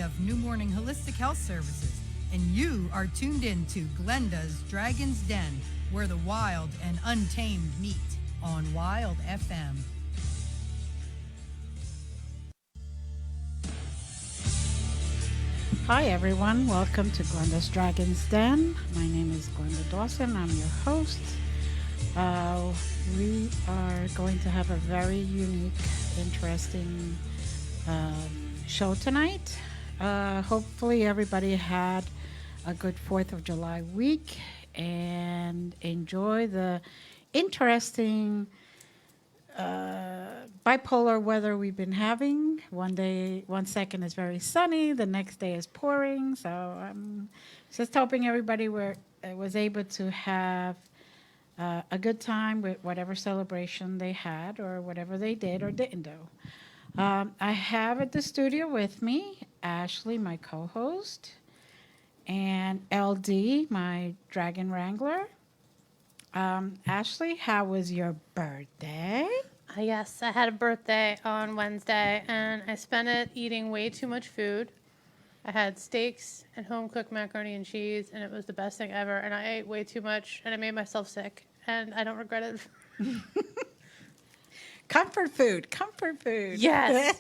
of New Morning Holistic Health Services, and you are tuned in to Glenda's Dragon's Den, where the wild and untamed meet on Wild FM. Hi everyone, welcome to Glenda's Dragon's Den. My name is Glenda Dawson, I'm your host. We are going to have a very unique, interesting show tonight. Hopefully everybody had a good 4th of July week and enjoy the interesting bipolar weather we've been having. One second is very sunny, the next day is pouring. So I'm just hoping everybody was able to have a good time with whatever celebration they had or whatever they did or didn't do. I have at the studio with me Ashley, my co-host, and LD, my dragon wrangler. Ashley, how was your birthday? Yes, I had a birthday on Wednesday, and I spent it eating way too much food. I had steaks and home-cooked macaroni and cheese, and it was the best thing ever, and I ate way too much, and I made myself sick, and I don't regret it. Comfort food. Yes.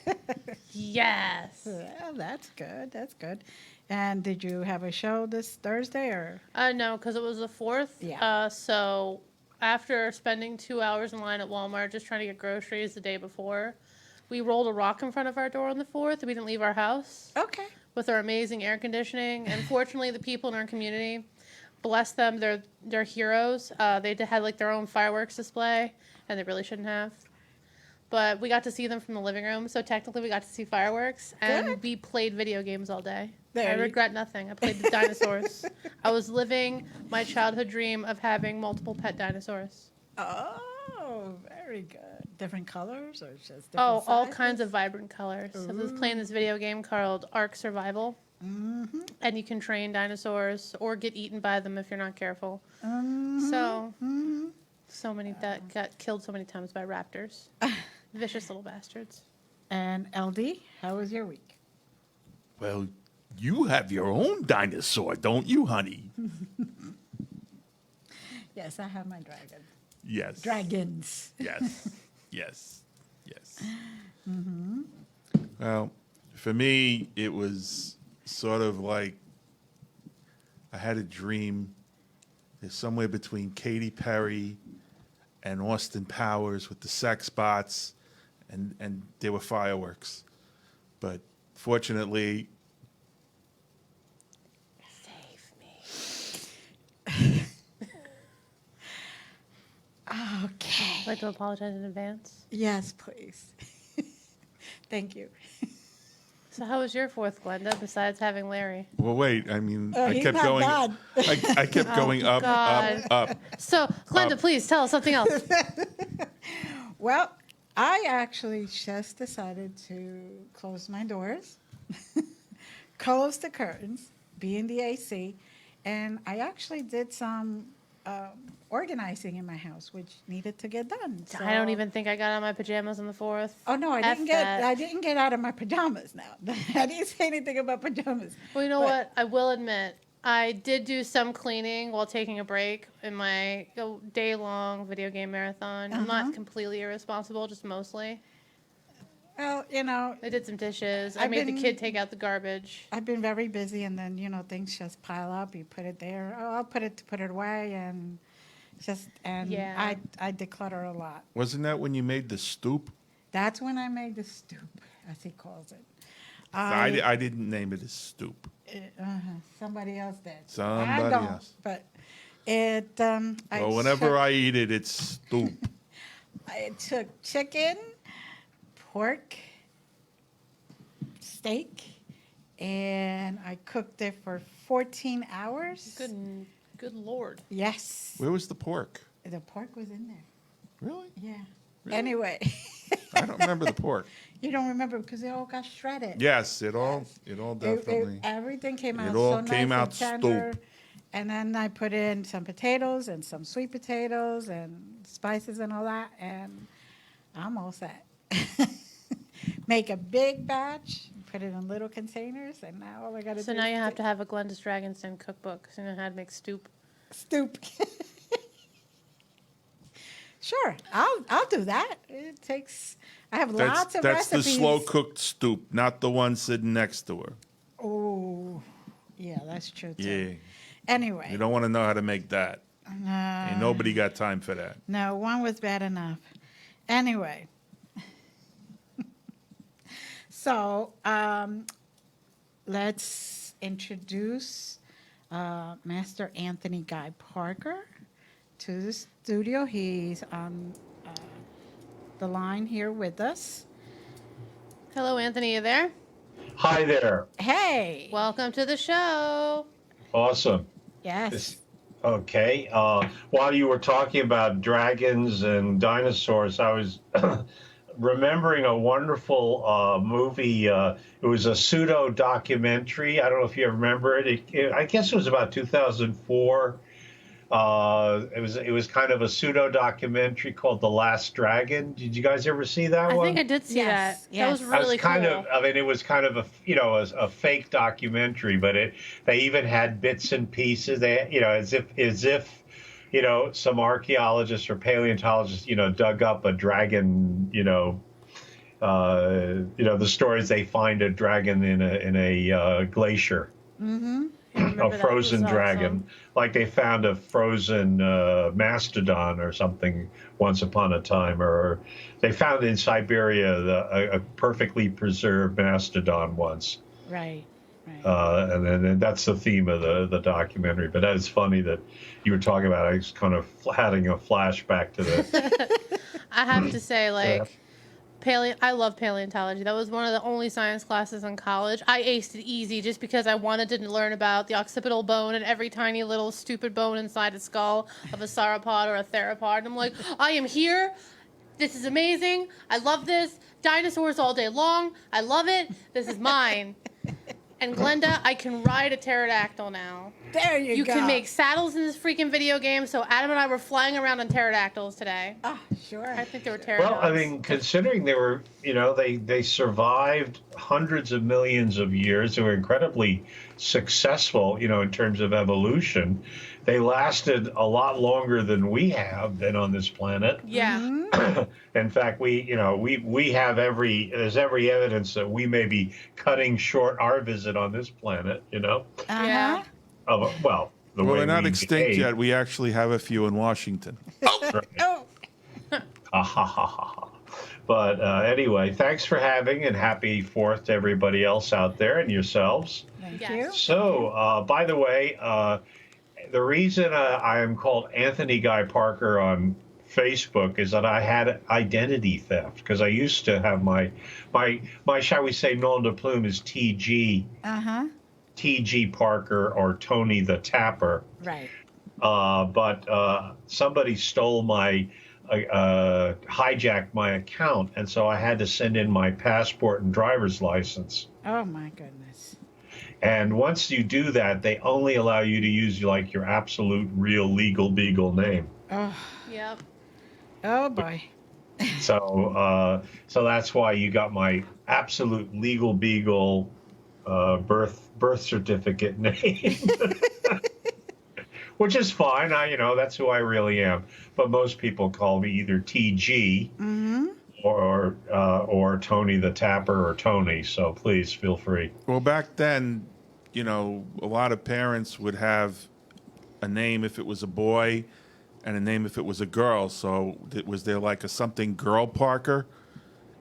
Yes. Well, that's good. And did you have a show this Thursday or? No, because it was the 4th. Yeah. So after spending 2 hours in line at Walmart just trying to get groceries the day before, we rolled a rock in front of our door on the 4th, and we didn't leave our house. Okay. With our amazing air conditioning. And fortunately, the people in our community, bless them, they're heroes. They had like their own fireworks display, and they really shouldn't have. But we got to see them from the living room, so technically we got to see fireworks, and Good. we played video games all day. There I you- regret nothing. I played the dinosaurs. I was living my childhood dream of having multiple pet dinosaurs. Oh, very good. Different colors or just different All sizes? kinds of vibrant colors. I was playing this video game called Ark Survival, and you can train dinosaurs or get eaten by them if you're not careful. So many that got killed so many times by raptors. Vicious little bastards. And LD, how was your week? Well, you have your own dinosaur, don't you, honey? Yes, I have my dragon. Yes. Dragons. Yes. Yes. Well, for me, it was sort of like I had a dream. There's somewhere between Katy Perry and Austin Powers with the sex bots, and there were fireworks. But fortunately, Save me. Okay. I'd like to apologize in advance. Yes, please. Thank you. So how was your 4th, Glenda, besides having Larry? well, wait. I mean, Oh, I he's kept not going. done. I kept going up, God. up. So, Glenda, please tell us something else. Well, I actually just decided to close my doors, close the curtains, be in the AC, and I actually did some organizing in my house, which needed to get done. So, I don't even think I got on my pajamas on the 4th. Oh no, I F didn't get out of my pajamas now. I didn't say anything about pajamas. Well, you know But- what? I will admit, I did do some cleaning while taking a break in my day-long video game marathon. I'm not completely irresponsible, just mostly. Well, I did some dishes. I I've made the been- kid take out the garbage. I've been very busy, and then things just pile up. You put it there. Oh, I'll put it away, and Yeah. I declutter a lot. Wasn't that when you made the stoop? That's when I made the stoop, as he calls it. I didn't name it a stoop. Somebody else did. Somebody I don't, else. But it. Well, whenever I eat it, it's stoop. I took chicken, pork, steak, and I cooked it for 14 hours. Good Lord. Yes. Where was the pork? The pork was in there. Really? Yeah. Really? Anyway, I don't remember the pork. you don't remember because it all got shredded. Yes, it all definitely. Everything came out It all so came nice out and tender. stoop. And then I put in some potatoes and some sweet potatoes and spices and all that, and I'm all set. Make a big batch, put it in little containers, and now all I got to do So is now you have to have a Glenda's Dragon's Den cookbook. So you know how to make stew. stoop. Sure, I'll do that. It takes. I have lots of That's recipes. the slow cooked stoop, not the one sitting next to her. Oh, yeah, that's true too. Yeah. Anyway, You don't want to know how to make that. Ain't nobody got time for that. no, one was bad enough. Anyway, so let's introduce Master Anthony Guy Parker to the studio. He's on the line here with us. Hello, Anthony. You there? Hi there. Hey. Welcome to the show. Awesome. Yes. Okay. While you were talking about dragons and dinosaurs, I was remembering a wonderful movie. It was a pseudo documentary. I don't know if you remember it. I guess it was about 2004. It was kind of a pseudo documentary called The Last Dragon. Did you guys ever see that I one? think I did see Yes, that. That was yes. That was really kind cool. of, I mean, it was kind of a fake documentary, but they even had bits and pieces. They, as if, some archaeologists or paleontologists, dug up a dragon, the stories they find a dragon in a glacier, I remember a that. It frozen was dragon, awesome. like they found a frozen mastodon or something once upon a time, or they found in Siberia a perfectly preserved mastodon once. Right. And that's the theme of the documentary. But that is funny that you were talking about. I was kind of having a flashback to the. I have to say, like, I love paleontology. That was one of the only science classes in college. I aced it easy just because I wanted to learn about the occipital bone and every tiny little stupid bone inside a skull of a sauropod or a theropod. And I'm like, I am here. This is amazing. I love this. Dinosaurs all day long. I love it. This is mine. And Glenda, I can ride a pterodactyl now. There you go. You can make saddles in this freaking video game. So Adam and I were flying around on pterodactyls today. Oh, sure. I think they were pterodactyls. Well, I mean, considering they were, they survived hundreds of millions of years. They were incredibly successful, in terms of evolution. They lasted a lot longer than we have been on this planet. Yeah. In fact, we have there's every evidence that we may be cutting short our visit on this planet, Yeah. the Well, way they're not we extinct behave. yet. We actually have a few in Washington. Right. Oh, Ha, ha, ha, ha, ha. But anyway, thanks for having, and happy 4th to everybody else out there and yourselves. thank Yes. you. So, by the way, the reason I am called Anthony Guy Parker on Facebook is that I had identity theft, because I used to have my shall we say nom de plume is TG Parker or Tony the Tapper. Right. But somebody stole hijacked my account, and so I had to send in my passport and driver's license. Oh, my goodness. And once you do that, they only allow you to use like your absolute real legal beagle name. Oh, Yep. oh boy. So that's why you got my absolute legal beagle birth certificate name, which is fine. That's who I really am. But most people call me either TG or Tony the Tapper or Tony. So please feel free. Well, back then, a lot of parents would have a name if it was a boy and a name if it was a girl. So was there like a something girl Parker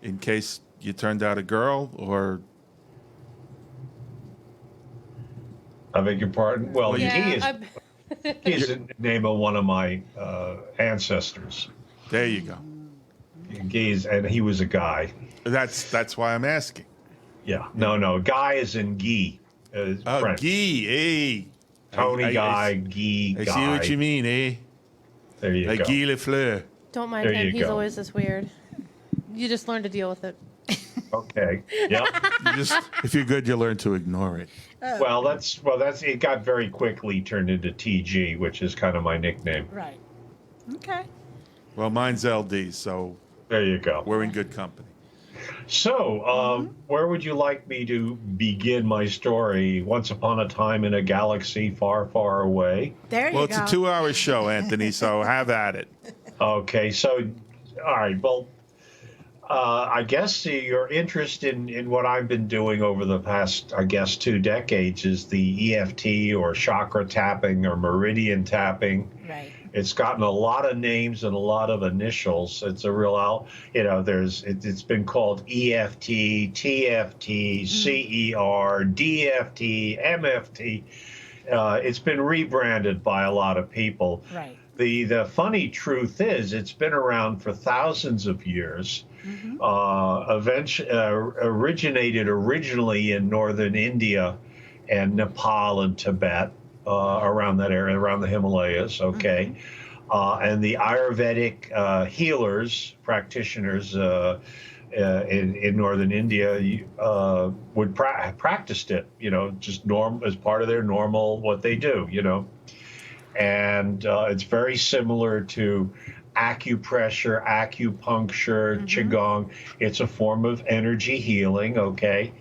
in case you turned out a girl, or? I beg your pardon? Well, Yeah. he is the name of one of my ancestors. There you go. And he was a guy. That's why I'm asking. Yeah. No. Guy is in Guy. Oh, French. Guy, hey. Tony Guy, I Guy. see what you mean, eh? There you Like go. Guy Lafleur. Don't mind There him. you He's go. always this weird. You just learn to deal with it. Okay. Yep. If you're good, you learn to ignore it. Well, that's it. Got very quickly turned into TG, which is kind of my nickname. Right. Okay. Well, mine's LD, so There you go. we're in good company. So, where would you like me to begin my story? Once upon a time in a galaxy far, far away. There Well, you it's a go. 2-hour show, Anthony, so have at it. Okay, so, all right, well, I guess your interest in what I've been doing over the past, I guess, 2 decades is the EFT or chakra tapping or meridian tapping. Right. It's gotten a lot of names and a lot of initials. It's a real, it's been called EFT, TFT, CER, DFT, MFT. It's been rebranded by a lot of people. Right. The funny truth is, it's been around for thousands of years. Originated originally in northern India and Nepal and Tibet, around that area, around the Himalayas. Okay, and the Ayurvedic healers, practitioners in northern India would practiced it. Just as part of their normal what they do. And it's very similar to acupressure, acupuncture, qigong. It's a form of energy healing, okay?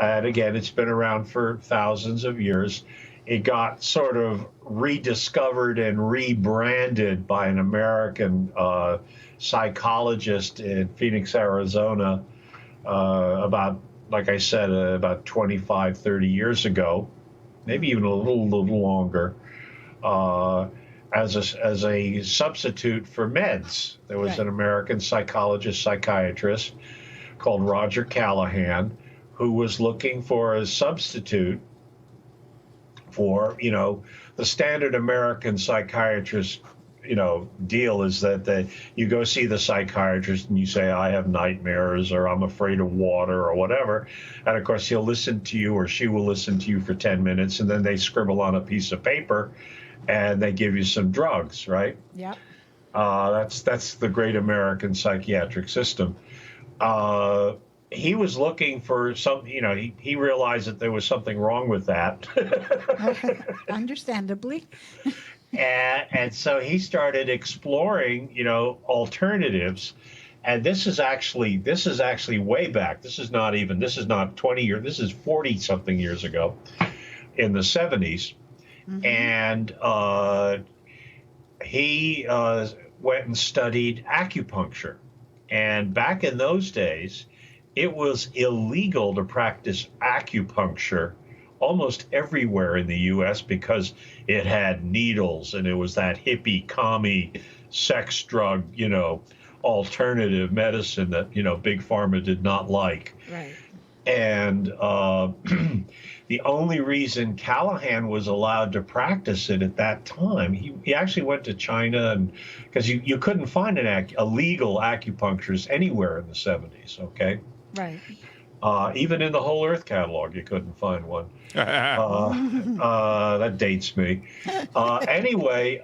And again, it's been around for thousands of years. It got sort of rediscovered and rebranded by an American psychologist in Phoenix, Arizona, about, like I said, about 25, 30 years ago, maybe even a little longer. As a substitute for meds. There was an American psychologist, psychiatrist called Roger Callahan, who was looking for a substitute for, the standard American psychiatrist, deal is that you go see the psychiatrist and you say, I have nightmares or I'm afraid of water or whatever. And of course, he'll listen to you or she will listen to you for 10 minutes and then they scribble on a piece of paper and they give you some drugs, right? Yep. That's the great American psychiatric system. He was looking for something, he realized that there was something wrong with that. Understandably. and so he started exploring, alternatives. And this is actually way back. This is not 20 years, this is 40 something years ago in the 70s. And he went and studied acupuncture. And back in those days, it was illegal to practice acupuncture almost everywhere in the U.S. because it had needles and it was that hippie, commie, sex drug, alternative medicine that, Big Pharma did not like. Right. And the only reason Callahan was allowed to practice it at that time, he actually went to China, and because you couldn't find a legal acupuncturist anywhere in the 70s, okay? Right. Even in the Whole Earth catalog, you couldn't find one. That dates me. Anyway,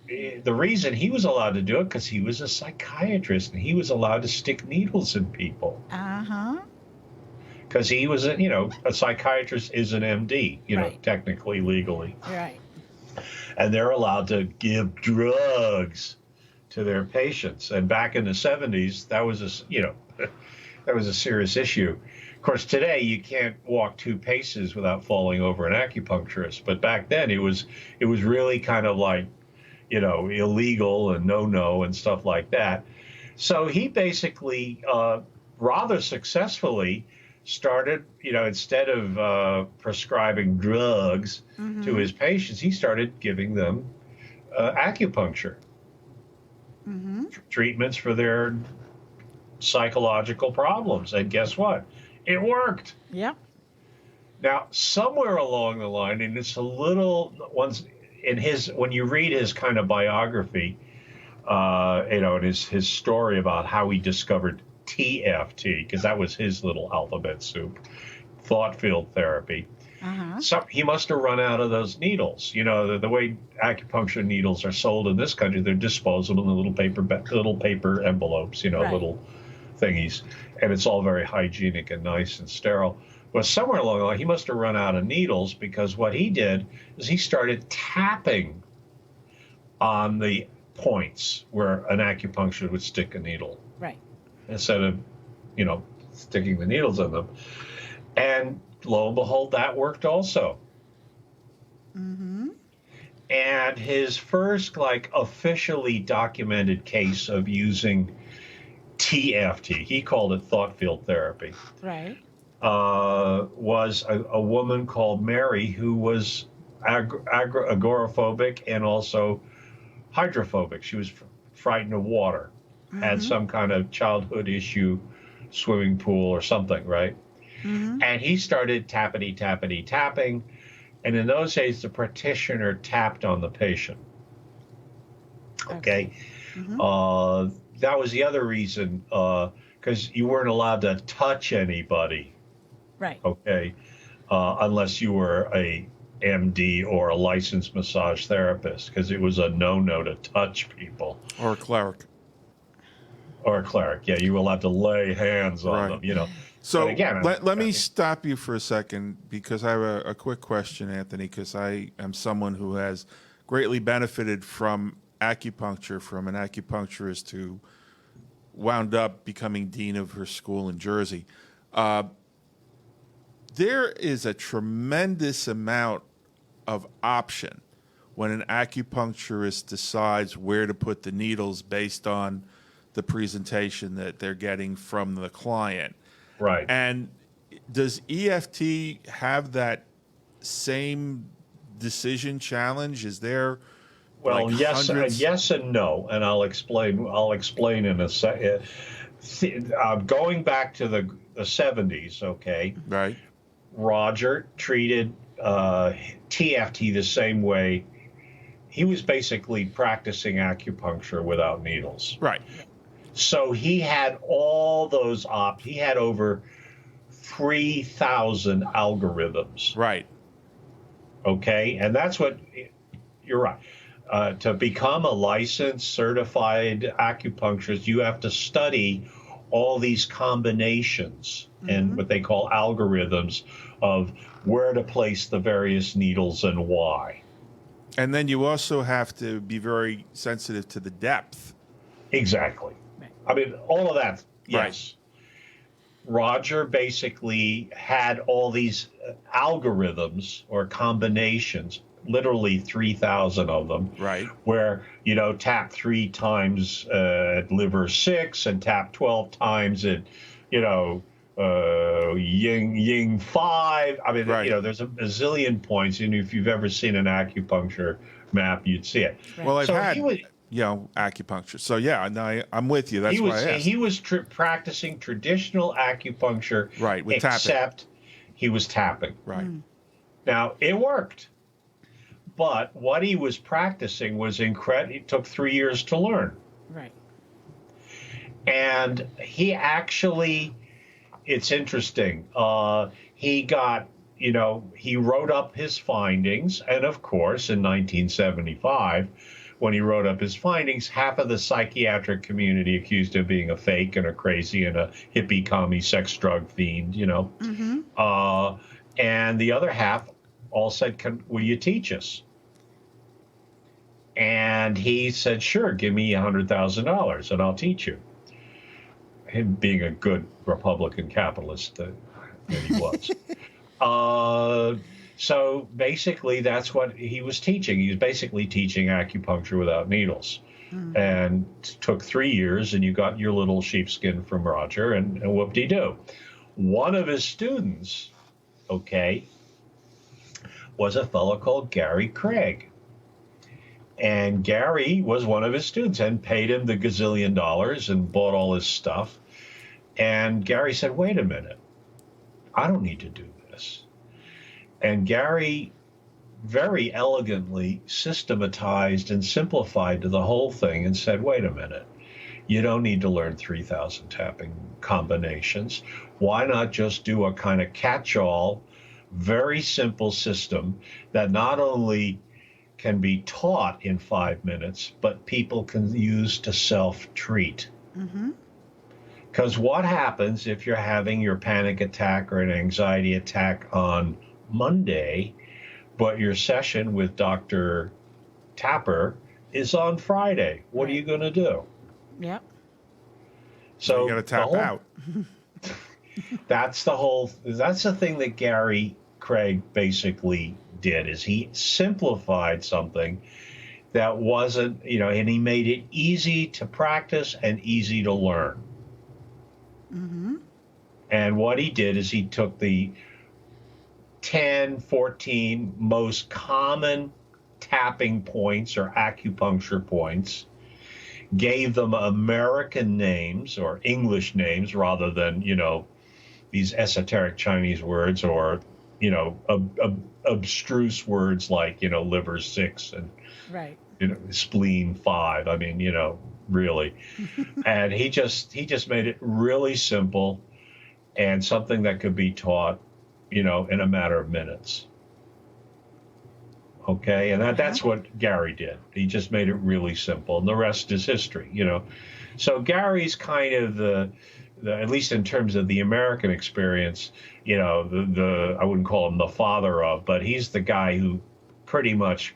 the reason he was allowed to do it because he was a psychiatrist and he was allowed to stick needles in people. Because he was, a psychiatrist is an MD, Right. technically, legally. Right. And they're allowed to give drugs to their patients. And back in the 70s, that was a serious issue. Of course, today you can't walk 2 paces without falling over an acupuncturist. But back then it was really kind of like, illegal and no and stuff like that. So he basically rather successfully started, instead of prescribing drugs to his patients, he started giving them acupuncture treatments for their psychological problems. And guess what? It worked. Yep. Now, somewhere along the line, and it's a little when you read his kind of biography, and his story about how he discovered TFT, because that was his little alphabet soup, thought field therapy. So he must have run out of those needles. The way acupuncture needles are sold in this country, they're disposable in little paper envelopes, Right. little thingies, and it's all very hygienic and nice and sterile. But somewhere along the line, he must have run out of needles, because what he did is he started tapping on the points where an acupuncturist would stick a needle Right. instead of sticking the needles in them. And lo and behold, that worked also. Mm-hmm. And his first, officially documented case of using E.F.T, he called it thought field therapy, Right. was a woman called Mary who was agoraphobic and also hydrophobic. She was frightened of water, had some kind of childhood issue, swimming pool or something, right? Mm-hmm. And he started tapping. And in those days, the practitioner tapped on the patient. Okay. Mm-hmm. That was the other reason, because you weren't allowed to touch anybody. Right. Okay. Unless you were a MD or a licensed massage therapist, because it was a no-no to touch people. Or a cleric. Or a cleric. Yeah, you were allowed to lay hands on Right. them, So But again, let me stop you for a second because I have a quick question, Anthony, because I am someone who has greatly benefited from acupuncture, from an acupuncturist who wound up becoming dean of her school in Jersey. There is a tremendous amount of option when an acupuncturist decides where to put the needles based on the presentation that they're getting from the client. right. And does EFT have that same decision challenge? Is there Well, hundreds? yes and no, and I'll explain. I'll explain in a second. Going back to the 70s, okay, Right. Roger treated TFT the same way. He was basically practicing acupuncture without needles. Right. So he had all those he had over 3,000 algorithms. Right. Okay, and that's what you're right. To become a licensed, certified acupuncturist, you have to study all these combinations and what they call algorithms of where to place the various needles and why. And then you also have to be very sensitive to the depth. Exactly. I mean, all of that, yes. Right. Roger basically had all these algorithms or combinations, literally 3,000 of them. Right. Where, tap 3 times at liver 6 and tap 12 times at, yin 5. I mean, Right. There's a zillion points. And if you've ever seen an acupuncture map, you'd see it. Right. Well, I've So had he was- acupuncture. So yeah, no, I'm with you. That's why I asked. He was practicing traditional acupuncture, Right, with tapping. except he was tapping. Right. Now it worked, but what he was practicing was incredible. It took 3 years to learn, Right. and he actually, it's interesting. He got, he wrote up his findings, and of course, in 1975. When he wrote up his findings, half of the psychiatric community accused him of being a fake and a crazy and a hippie, commie, sex, drug fiend, and the other half all said, will you teach us? And he said, sure, give me $100,000 and I'll teach you. Him being a good Republican capitalist that he was. So basically, that's what he was teaching. He was basically teaching acupuncture without needles. And it took 3 years, and you got your little sheepskin from Roger, and whoop-de-doo. One of his students, okay, was a fellow called Gary Craig. And Gary was one of his students and paid him the gazillion dollars and bought all his stuff. And Gary said, wait a minute, I don't need to do this. And Gary very elegantly systematized and simplified the whole thing and said, wait a minute, you don't need to learn 3,000 tapping combinations. Why not just do a kind of catch-all, very simple system that not only can be taught in 5 minutes, but people can use to self-treat. Because what happens if you're having your panic attack or an anxiety attack on Monday, but your session with Dr. Tapper is on Friday? What are you going to do? Yep. So you got to tap out. That's the thing that Gary Craig basically did, is he simplified something that wasn't, and he made it easy to practice and easy to learn. And what he did is he took the 10, 14 most common tapping points or acupuncture points, gave them American names or English names rather than, these esoteric Chinese words or, abstruse words like, liver 6 and, Right. spleen 5. I mean, really. And he just made it really simple and something that could be taught, in a matter of minutes. Okay, and that's what Gary did. He just made it really simple, and the rest is history, So Gary's kind of the at least in terms of the American experience, the I wouldn't call him the father of, but he's the guy who pretty much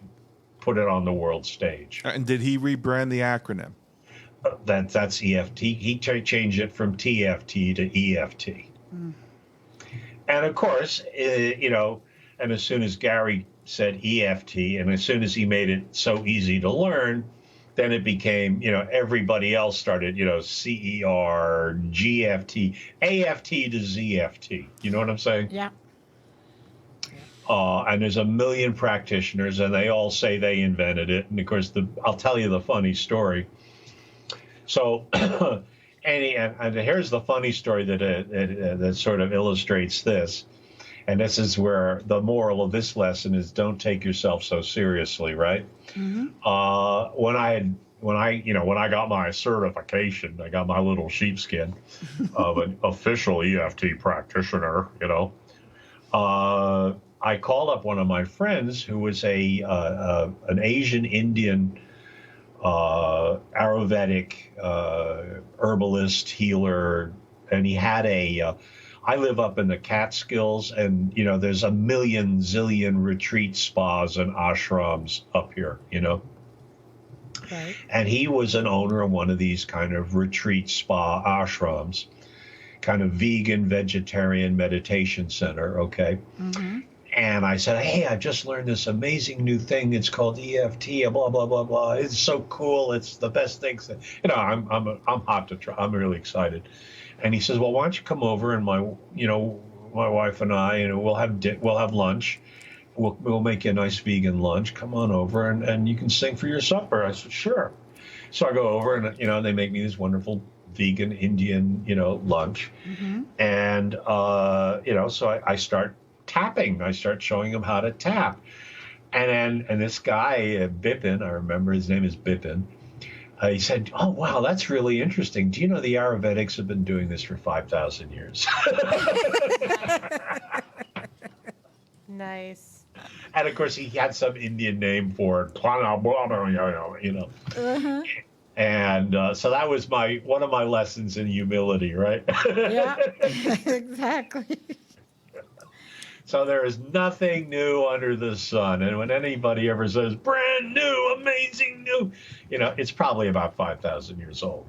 put it on the world stage. And did he rebrand the acronym? That's E.F.T. He changed it from T.F.T. to E.F.T. And of course, and as soon as Gary said E.F.T., and as soon as he made it so easy to learn, then it became, everybody else started, CER, GFT, AFT to ZFT. You know what I'm saying? Yeah. And there's a million practitioners, and they all say they invented it. And of course, I'll tell you the funny story. So, and here's the funny story that sort of illustrates this. And this is where the moral of this lesson is: don't take yourself so seriously, right? When I got my certification, I got my little sheepskin of an official EFT practitioner, I called up one of my friends who was an Asian Indian Ayurvedic herbalist healer, and he had I live up in the Catskills, and there's a million zillion retreat spas and ashrams up here, Right. And he was an owner of one of these kind of retreat spa ashrams, kind of vegan, vegetarian meditation center, okay? And I said, hey, I just learned this amazing new thing. It's called EFT, blah, blah, blah, blah. It's so cool. It's the best thing. I'm hot to try. I'm really excited. And he says, well, why don't you come over, and my wife and I, we'll have lunch. We'll make you a nice vegan lunch. Come on over, and you can sing for your supper. I said, sure. So I go over, and they make me this wonderful vegan Indian, lunch. And, so I start tapping. I start showing them how to tap. And this guy, Bipin, I remember his name is Bipin, he said, oh, wow, that's really interesting. Do you know the Ayurvedics have been doing this for 5,000 years? Nice. And, of course, he had some Indian name for it, And so that was one of my lessons in humility, right? Yeah, exactly. So there is nothing new under the sun. And when anybody ever says brand new, amazing new, it's probably about 5,000 years old,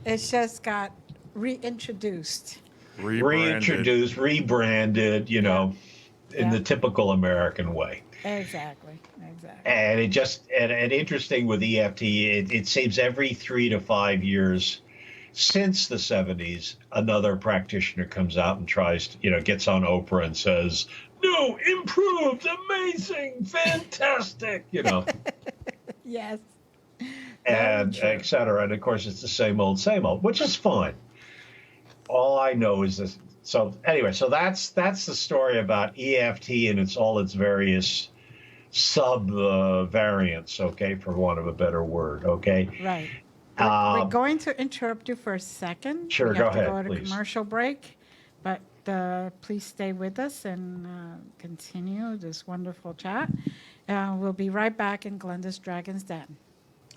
It's just got reintroduced. Reintroduced, rebranded, in the typical American way. Exactly. And it just, and interesting with EFT, it seems every 3 to 5 years since the 70s, another practitioner comes out and tries to, gets on Oprah and says, new, improved, amazing, fantastic, Yes. and et cetera. And of course, it's the same old, which is fine. All I know is this. So anyway, so that's the story about EFT and all its various sub variants, okay, for want of a better word, okay? Right. We're going to interrupt you for a second. Sure, we go have ahead, to go to please. commercial break, but please stay with us and continue this wonderful chat. We'll be right back in Glenda's Dragon's Den.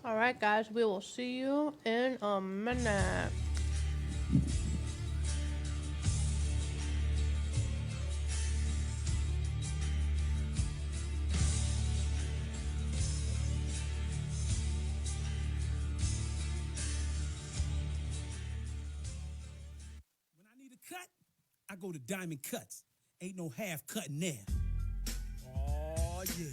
All right, guys, we will see you in a minute. Cut. I go to Diamond Cuts. Ain't no half cutting there. Oh, yeah.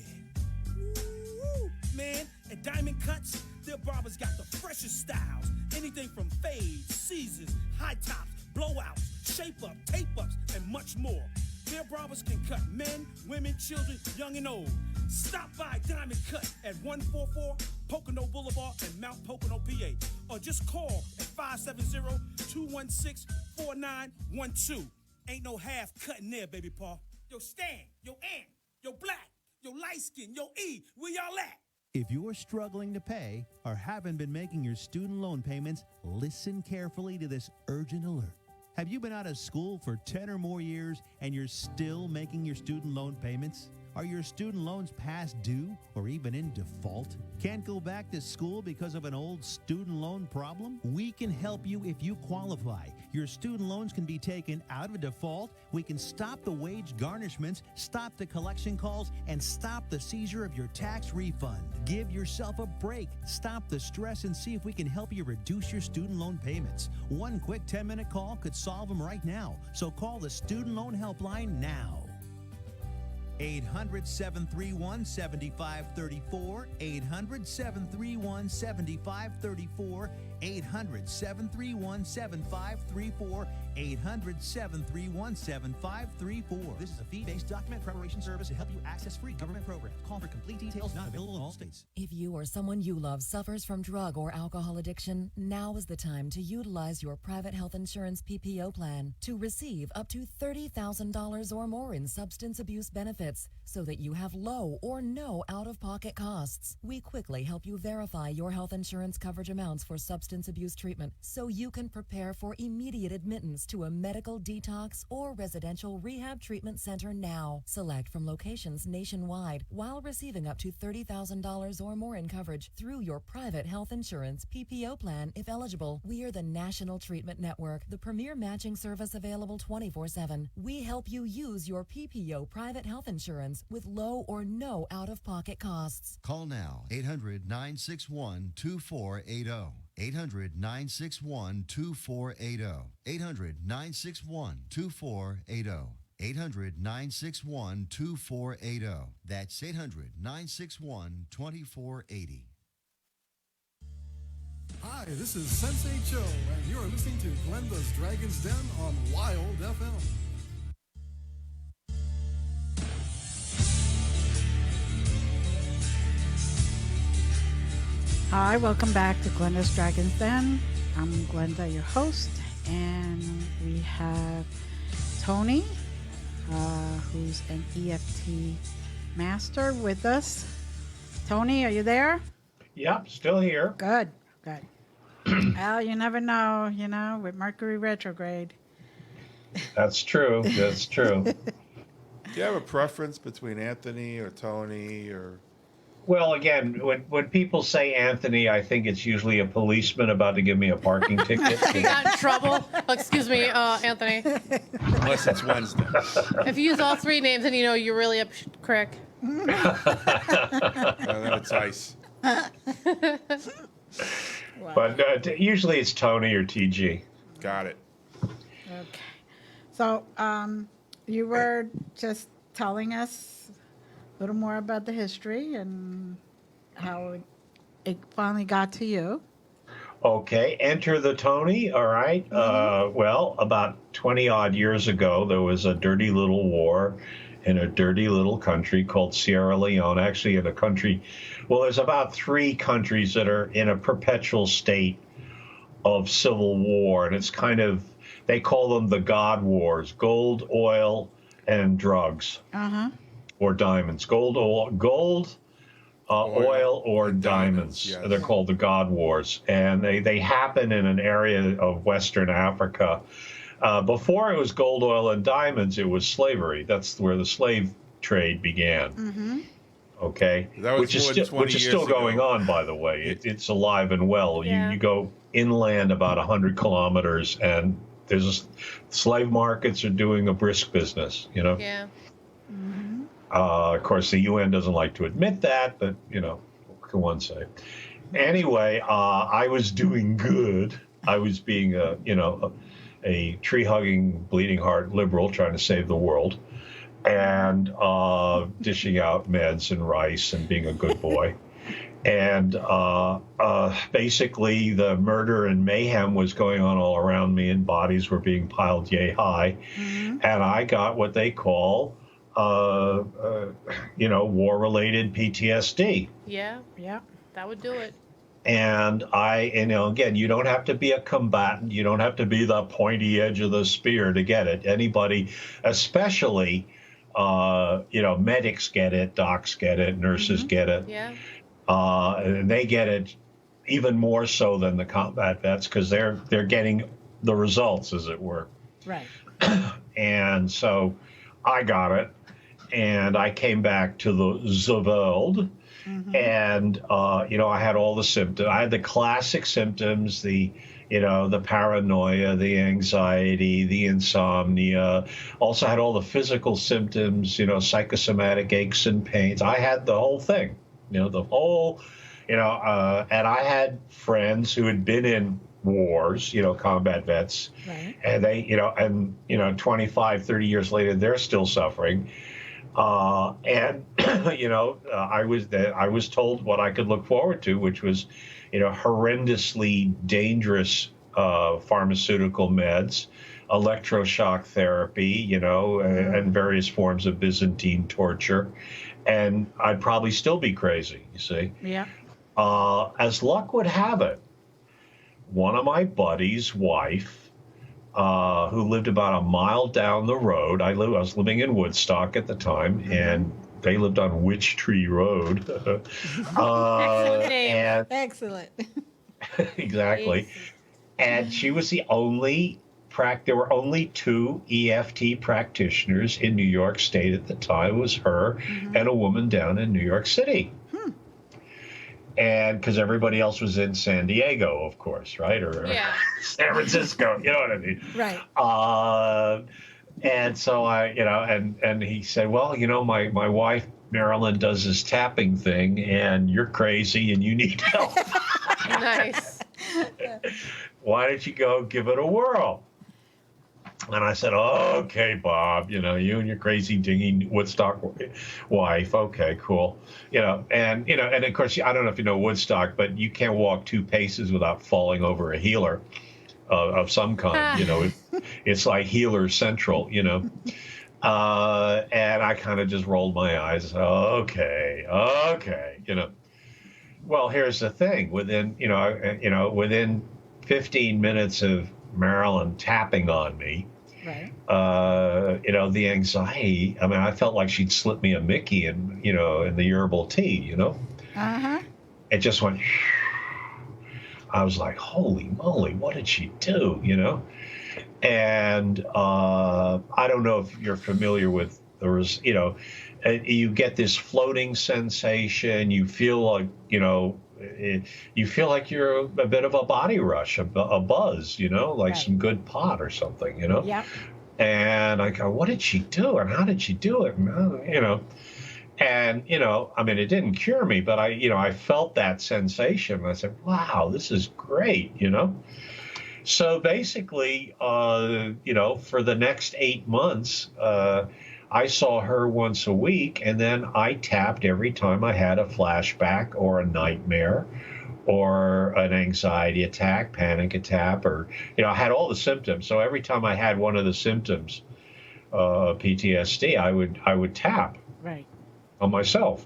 Woo, man, at Diamond Cuts, their barbers got the freshest styles. Anything from fades, scissors, high tops, blowouts, shape-up, tape-ups, and much more. Their barbers can cut men, women, children, young and old. Stop by Diamond Cut at 144 Pocono Boulevard in Mount Pocono, PA. Or just call at 570-216-4912. Ain't no half cutting there, baby paw. Yo, Stan, yo, Ant, yo, Black, yo, Light Skin, yo, E, where y'all at? If you're struggling to pay or haven't been making your student loan payments, listen carefully to this urgent alert. Have you been out of school for 10 or more years and you're still making your student loan payments? Are your student loans past due or even in default? Can't go back to school because of an old student loan problem? We can help you if you qualify. Your student loans can be taken out of default. We can stop the wage garnishments, stop the collection calls, and stop the seizure of your tax refund. Give yourself a break. Stop the stress and see if we can help you reduce your student loan payments. One quick 10-minute call could solve them right now. So call the Student Loan Helpline now. 800-731-7534, 800-731-7534, 800-731-7534, 800-731-7534. This is a fee-based document preparation service to help you access free government programs. Call for complete details, not available in all states. If you or someone you love suffers from drug or alcohol addiction, now is the time to utilize your private health insurance PPO plan to receive up to $30,000 or more in substance abuse benefits so that you have low or no out-of-pocket costs. We quickly help you verify your health insurance coverage amounts for substance abuse treatment so you can prepare for immediate admittance to a medical detox or residential rehab treatment center now. Select from locations nationwide while receiving up to $30,000 or more in coverage through your private health insurance PPO plan if eligible. We are the National Treatment Network, the premier matching service available 24/7. We help you use your PPO private health insurance with low or no out-of-pocket costs. Call now, 800-961-2480. 800-961-2480. 800-961-2480. 800-961-2480. That's 800-961-2480. Hi, this is Sensei Joe, and you're listening to Glenda's Dragon's Den on Wild FM. Hi, welcome back to Glenda's Dragon's Den. I'm Glenda, your host, and we have Tony, who's an E.F.T. master with us. Tony, are you there? Yep, still here. Good. Well, you never know, with Mercury retrograde. That's true. That's true. Do you have a preference between Anthony or Tony or? Well, again, when people say Anthony, I think it's usually a policeman about to give me a parking ticket. You got in trouble? Oh, excuse me, Anthony. Unless it's Wednesday. If you use all three names, then you know you're really a crick. Then it's ice. Wow. But usually it's Tony or TG. Got it. Okay. So you were just telling us a little more about the history and how it finally got to you. Okay, enter the Tony, all right. Well, about 20-odd years ago, there was a dirty little war in a dirty little country called Sierra Leone, actually in a country, well, there's about 3 countries that are in a perpetual state of civil war, and it's kind of, they call them the God Wars, gold, oil, and drugs. Or diamonds, oil, or diamonds. Yes. They're called the God Wars, and they happen in an area of Western Africa. Before it was gold, oil, and diamonds, it was slavery. That's where the slave trade began. Okay, That was which is years still going ago. on, by the way. It's alive and well. Yeah. You go inland about 100 kilometers, and slave markets are doing a brisk business. Yeah. Of course, the UN doesn't like to admit that, but, what can one say? Anyway, I was doing good. I was being, a tree-hugging, bleeding heart liberal trying to save the world, and dishing out meds and rice and being a good boy. And basically, the murder and mayhem was going on all around me, and bodies were being piled yay high. And I got what they call, war-related PTSD. Yeah, that would do it. And again, you don't have to be a combatant. You don't have to be the pointy edge of the spear to get it. Anybody, especially, medics get it, docs get it, nurses get it. Yeah. And they get it even more so than the combat vets because they're getting the results, as it were. Right. And so I got it, and I came back to the world, and I had all the symptoms. I had the classic symptoms: the paranoia, the anxiety, the insomnia. Also had all the physical symptoms, psychosomatic aches and pains. I had the whole thing. The whole, and I had friends who had been in wars, combat vets, Right. and they, 25, 30 years later, they're still suffering. I was told what I could look forward to, which was, horrendously dangerous pharmaceutical meds, electroshock therapy, and various forms of Byzantine torture. And I'd probably still be crazy, you see. Yeah. As luck would have it, one of my buddies' wife, who lived about a mile down the road, I was living in Woodstock at the time, and they lived on Witch Tree Road. Excellent name. Excellent. Exactly. And she was the only there were only 2 E.F.T. practitioners in New York State at the time. It was her and a woman down in New York City. And because everybody else was in San Diego, of course, right? Or San Francisco, you know what I mean? Right. And so and he said, well, my wife, Marilyn, does this tapping thing, and you're crazy and you need help. Nice. Why don't you go give it a whirl? And I said, okay, Bob, you and your crazy dingy Woodstock wife. Okay, cool. And of course, I don't know if you know Woodstock, but you can't walk 2 paces without falling over a healer of some kind. It's like healer central, And I kind of just rolled my eyes. Okay. Well, here's the thing. Within 15 minutes of Marilyn tapping on me, Right. The anxiety. I mean, I felt like she'd slip me a Mickey in the herbal tea. It just went. I was like, holy moly, what did she do? And I don't know if you're familiar with you get this floating sensation. You feel like you feel like you're a bit of a body rush, a buzz, like some good pot or something, Yeah. And I go, what did she do? And how did she do it? And, I mean, it didn't cure me, but I felt that sensation. I said, wow, this is great, So basically, for the next 8 months, I saw her once a week, and then I tapped every time I had a flashback or a nightmare or an anxiety attack, panic attack, or, I had all the symptoms. So every time I had one of the symptoms of PTSD, I would tap Right. on myself.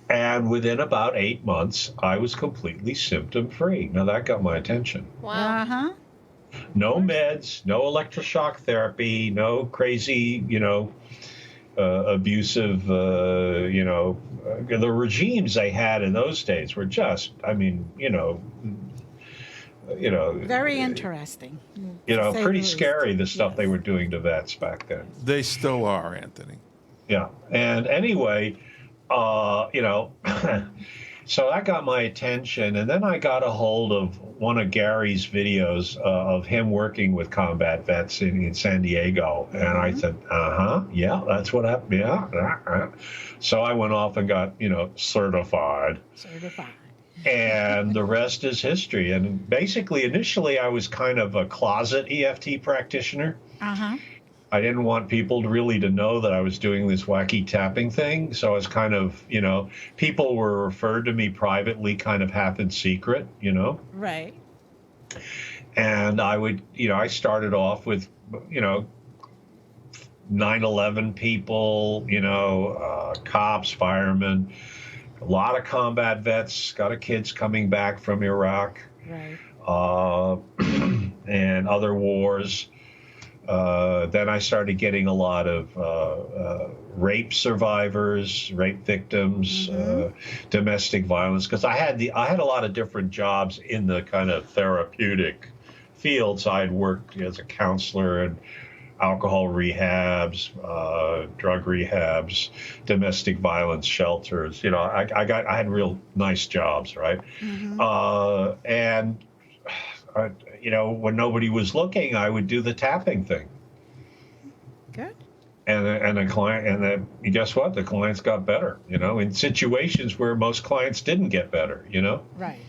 And within about 8 months, I was completely symptom-free. Now, that got my attention. Wow. Uh-huh. No meds, no electroshock therapy, no crazy, abusive, the regimes they had in those days were just, Very interesting. pretty scary, the stuff they were doing to vets back then. They still are, Anthony. Yeah. And anyway, so that got my attention. And then I got a hold of one of Gary's videos of him working with combat vets in San Diego. And I said, yeah, that's what happened. Yeah. So I went off and got, certified. Certified. And the rest is history. And basically, initially, I was kind of a closet EFT practitioner. Uh-huh. I didn't want people to know that I was doing this wacky tapping thing. So I was kind of, people were referred to me privately, kind of half in secret, Right. And I would, I started off with, 9/11 people, cops, firemen, a lot of combat vets, got a kids coming back from Iraq, Right. and other wars. Then I started getting a lot of rape survivors, rape victims, domestic violence, because I had a lot of different jobs in the kind of therapeutic fields. I had worked as a counselor and alcohol rehabs, drug rehabs, domestic violence shelters. I had real nice jobs, right? And when nobody was looking, I would do the tapping thing. Good. And the client, guess what? The clients got better. In situations where most clients didn't get better. Right.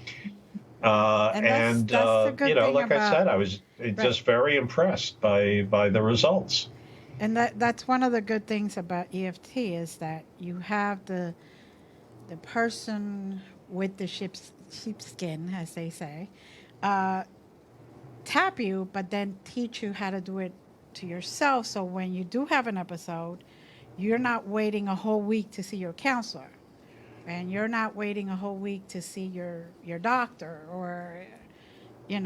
And that's the good thing like I said, about- I was just very impressed by the results. And that's one of the good things about EFT is that you have the person with the sheepskin, as they say, tap you, but then teach you how to do it to yourself. So when you do have an episode, you're not waiting a whole week to see your counselor, and you're not waiting a whole week to see your doctor, or you're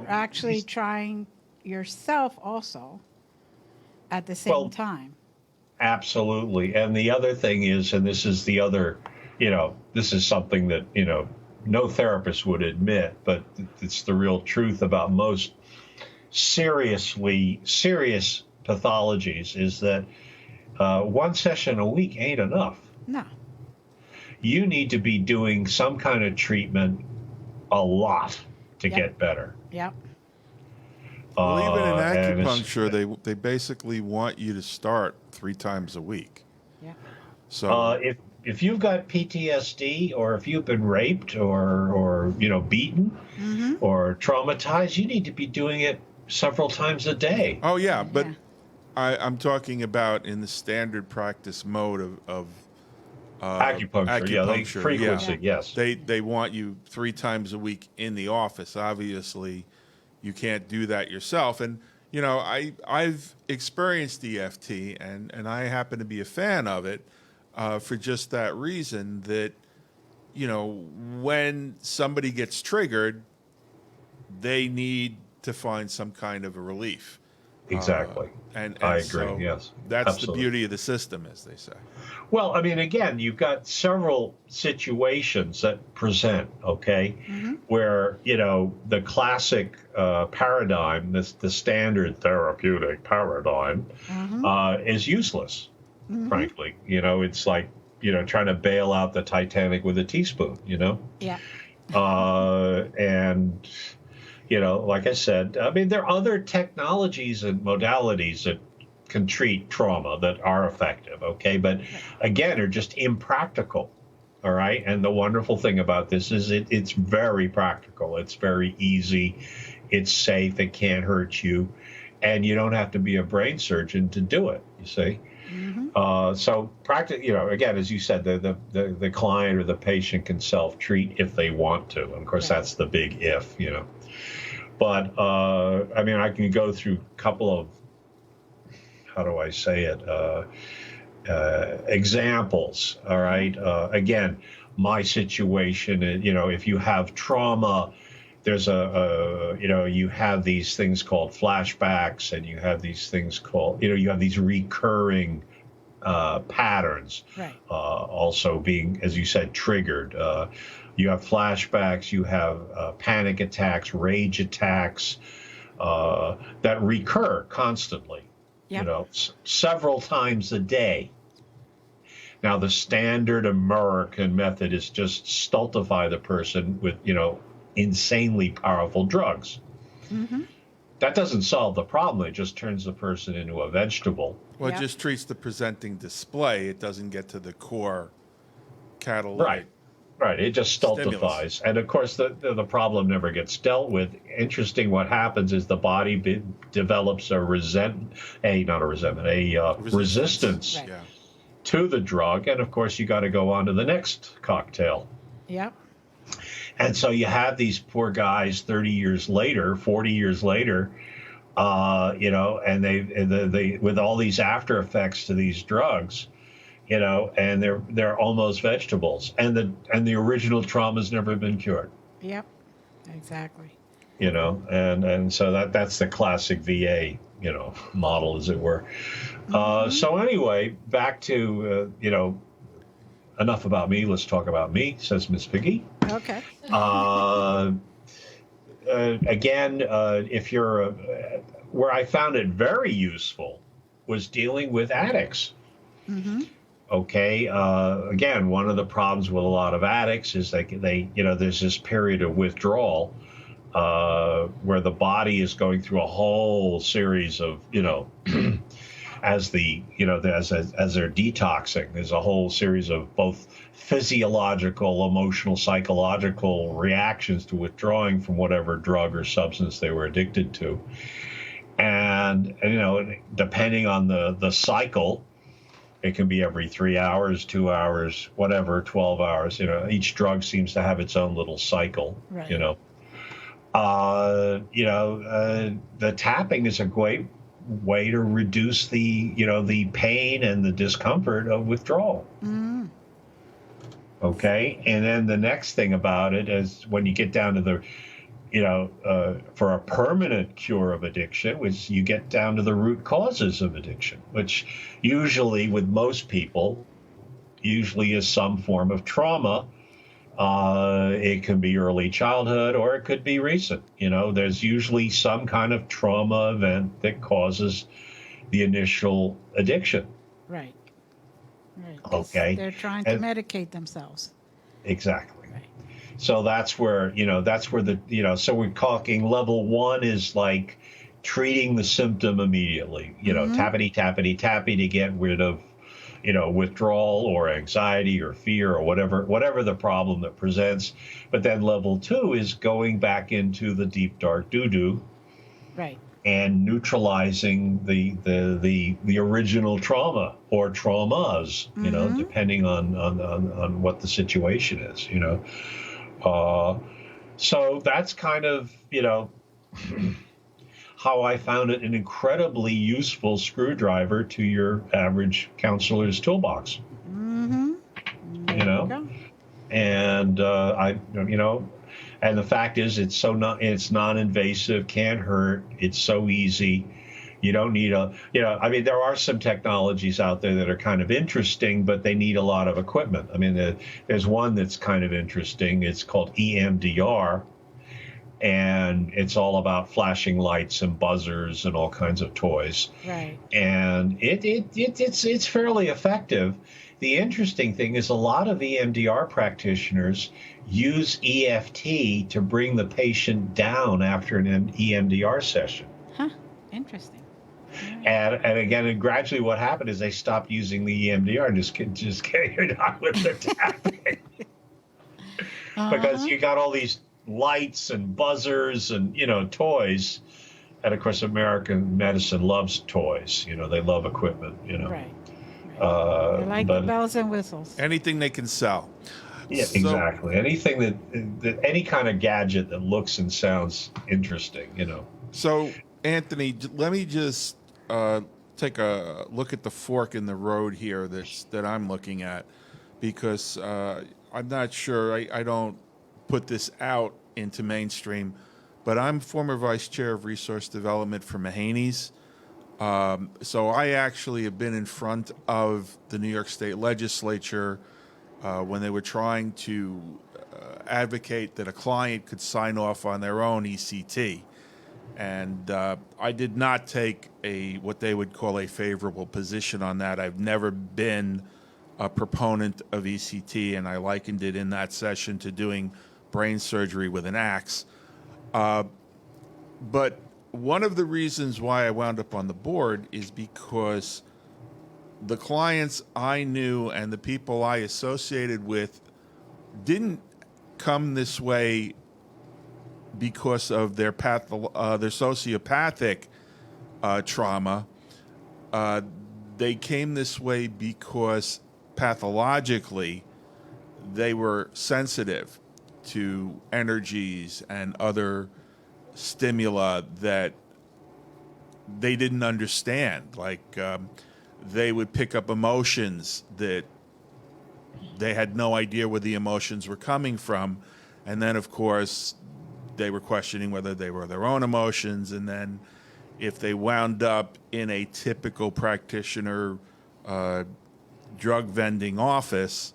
actually trying yourself also at the same time. Absolutely. And the other thing is, and this is the other, this is something that, no therapist would admit, but it's the real truth about most serious pathologies, is that one session a week ain't enough. No. You need to be doing some kind of treatment a lot to get better. Yep. Well, even in acupuncture, they basically want you to start 3 times a week. Yeah. So if you've got PTSD, or if you've been raped or beaten or traumatized, you need to be doing it several times a day. Oh yeah, but I'm talking about in the standard practice mode of acupuncture. Frequency, yes. They want you 3 times a week in the office. Obviously, you can't do that yourself. And I've experienced EFT, and I happen to be a fan of it for just that reason. That when somebody gets triggered, they need to find some kind of a relief. Exactly. And I agree, so yes. That's Absolutely. the beauty of the system, as they say. Well, I mean, again, you've got several situations that present, okay, where, the classic paradigm, the standard therapeutic paradigm, is useless, frankly. It's like, trying to bail out the Titanic with a teaspoon, Yeah. And, like I said, I mean, there are other technologies and modalities that can treat trauma that are effective, okay? But again, are just impractical, all right? And the wonderful thing about this is it's very practical. It's very easy. It's safe. It can't hurt you. And you don't have to be a brain surgeon to do it, you see? So again, as you said, the client or the patient can self-treat if they want to. And of course, that's the big if, But, I mean, I can go through a couple of, how do I say it, examples, all right? Again, my situation, if you have trauma, there's you have these things called flashbacks, and you have these things called, you have these recurring patterns, Right. Also being, as you said, triggered. You have flashbacks, you have panic attacks, rage attacks that recur constantly, several times a day. Now, the standard American method is just stultify the person with, insanely powerful drugs. That doesn't solve the problem. It just turns the person into a vegetable. Well, it just treats the presenting display. It doesn't get to the core catalytic Right, it just stultifies, and of course the problem never gets dealt with. Interesting, what happens is the body develops a resistance Right. Yeah. to the drug, and of course you got to go on to the next cocktail. Yep. And so you have these poor guys 30 years later, 40 years later, and they with all these after effects to these drugs, and they're almost vegetables, and the original trauma's never been cured. Yep. Exactly. And so that's the classic VA, model, as it were. So anyway, back to enough about me. Let's talk about me, says Miss Piggy. Okay. Again, if you're where I found it very useful was dealing with addicts. Mm-hmm. Okay. Again, one of the problems with a lot of addicts is they there's this period of withdrawal where the body is going through a whole series of as they're detoxing. There's a whole series of both physiological, emotional, psychological reactions to withdrawing from whatever drug or substance they were addicted to. And depending on the cycle, it can be every 3 hours, 2 hours, whatever, 12 hours. Each drug seems to have its own little cycle. Right. The tapping is a great way to reduce the pain and the discomfort of withdrawal. Mm-hmm. Okay, and then the next thing about it is when you get down to the for a permanent cure of addiction, which you get down to the root causes of addiction, which usually with most people is some form of trauma. It can be early childhood or it could be recent. There's usually some kind of trauma event that causes the initial addiction. Right. Right. Okay. They're trying to medicate themselves. Exactly. Right. So that's where so we're talking level 1 is like treating the symptom immediately, tappity to get rid of, withdrawal or anxiety or fear or whatever the problem that presents. But then level 2 is going back into the deep, dark doo-doo. Right. And neutralizing the original trauma or traumas, depending on what the situation is, So that's kind of, how I found it an incredibly useful screwdriver to your average counselor's toolbox. Mm-hmm. And and the fact is, it's non-invasive, can't hurt, it's so easy. You don't need there are some technologies out there that are kind of interesting, but they need a lot of equipment. There's one that's kind of interesting. It's called EMDR, and it's all about flashing lights and buzzers and all kinds of toys. Right. And it's fairly effective. The interesting thing is a lot of EMDR practitioners use EFT to bring the patient down after an EMDR session. Huh. Interesting. And again, gradually what happened is they stopped using the EMDR and just carried on with their tapping. Because you got all these lights and buzzers and, toys. And of course, American medicine loves toys. They love equipment, Right. They like the bells and whistles. Anything they can sell. Yeah, exactly. Anything that any kind of gadget that looks and sounds interesting, So, Anthony, let me just take a look at the fork in the road here that I'm looking at, because I'm not sure. I don't put this out into mainstream, but I'm former vice chair of resource development for Mahaney's. So I actually have been in front of the New York State Legislature when they were trying to advocate that a client could sign off on their own ECT. And I did not take what they would call a favorable position on that. I've never been a proponent of ECT, and I likened it in that session to doing brain surgery with an axe. But one of the reasons why I wound up on the board is because the clients I knew and the people I associated with didn't come this way because of their their sociopathic trauma. They came this way because pathologically they were sensitive to energies and other stimula that they didn't understand. Like they would pick up emotions that they had no idea where the emotions were coming from. And then, of course, they were questioning whether they were their own emotions. And then if they wound up in a typical practitioner drug vending office,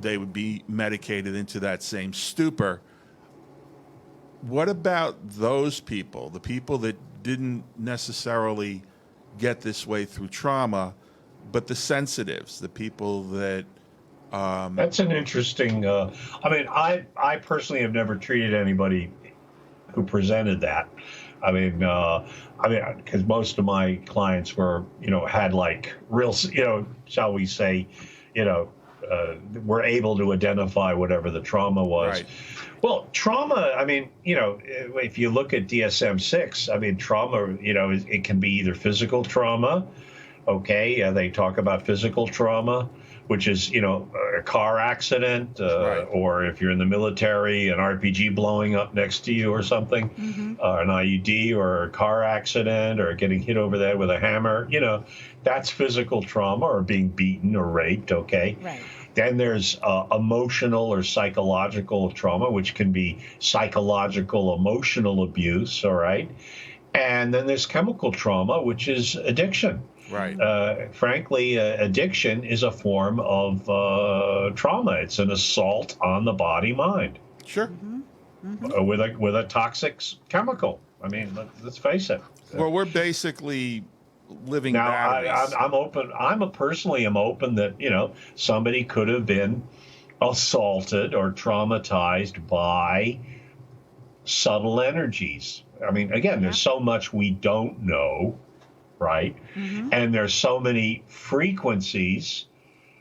they would be medicated into that same stupor. What about those people, the people that didn't necessarily get this way through trauma, but the sensitives, the people that... That's an interesting... I personally have never treated anybody who presented that. Because most of my clients were, had like real, shall we say, were able to identify whatever the trauma was. Right. Well, trauma, if you look at DSM-6, trauma, it can be either physical trauma, okay? They talk about physical trauma, which is, a car accident, Right. or if you're in the military, an RPG blowing up next to you or something, an IED or a car accident or getting hit over the head with a hammer, that's physical trauma, or being beaten or raped, okay? Right. Then there's emotional or psychological trauma, which can be psychological, emotional abuse, all right? And then there's chemical trauma, which is addiction. Right. Frankly, addiction is a form of trauma. It's an assault on the body-mind. Sure. With a toxic chemical. Let's face it. Well, we're basically living Now, batteries. I'm open. Personally am open that somebody could have been assaulted or traumatized by subtle energies. Again, there's so much we don't know, right? And there's so many frequencies,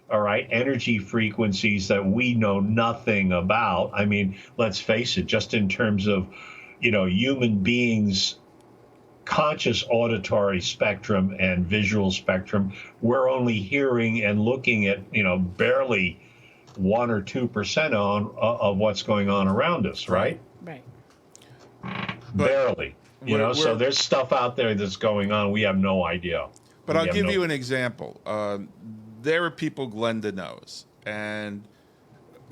all right, energy frequencies that we know nothing about. Let's face it, just in terms of, human beings' conscious auditory spectrum and visual spectrum, we're only hearing and looking at, barely 1 or 2% of what's going on around us, right? Right. Barely. So there's stuff out there that's going on. We have no idea. But I'll give you an example. There are people Glenda knows, and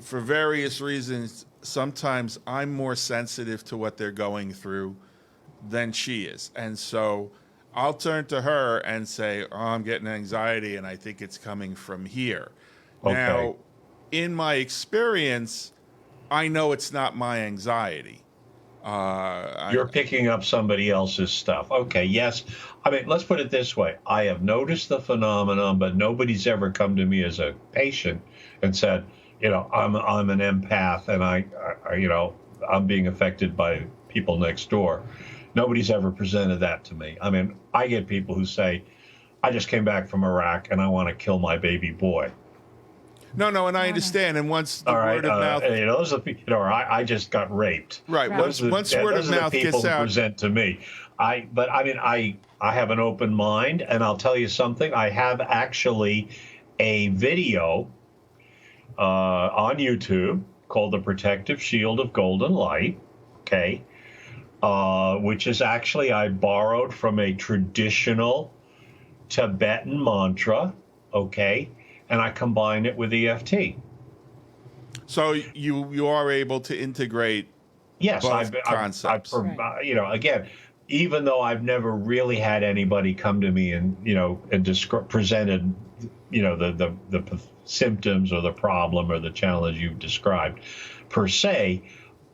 for various reasons, sometimes I'm more sensitive to what they're going through than she is. And so I'll turn to her and say, I'm getting anxiety, and I think it's coming from here. Okay. Now, in my experience, I know it's not my anxiety. You're picking up somebody else's stuff. Okay, yes. Let's put it this way. I have noticed the phenomenon, but nobody's ever come to me as a patient and said, I'm an empath and I'm being affected by people next door. Nobody's ever presented that to me. I get people who say, I just came back from Iraq and I want to kill my baby boy. No, and I understand. And once the All right, word of mouth, those are the, or I just got raped. right? Once word of mouth people gets who out, present to me. I have an open mind, and I'll tell you something. I have actually a video on YouTube called "The Protective Shield of Golden Light." Okay, which is actually I borrowed from a traditional Tibetan mantra. Okay. And I combine it with E.F.T. So you are able to integrate both concepts. Again, even though I've never really had anybody come to me and presented the symptoms or the problem or the challenge you've described per se,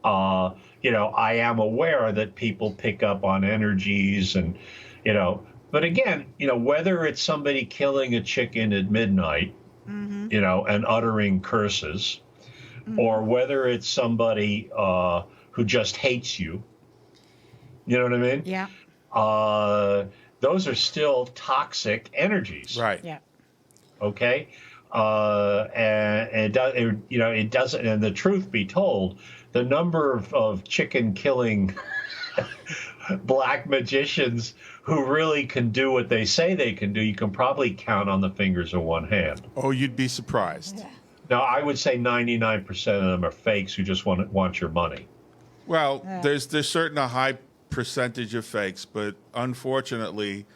I am aware that people pick up on energies and but again, whether it's somebody killing a chicken at midnight, and uttering curses, or whether it's somebody who just hates you, you know what I mean? Yeah. Those are still toxic energies. Right. Yeah. Okay. and it does, it doesn't. And the truth be told, the number of chicken killing black magicians who really can do what they say they can do, you can probably count on the fingers of one hand. Oh, you'd be surprised. Yeah. Now, I would say 99% of them are fakes who just want your money. Well, Yeah. there's certain a high percentage of fakes, but unfortunately,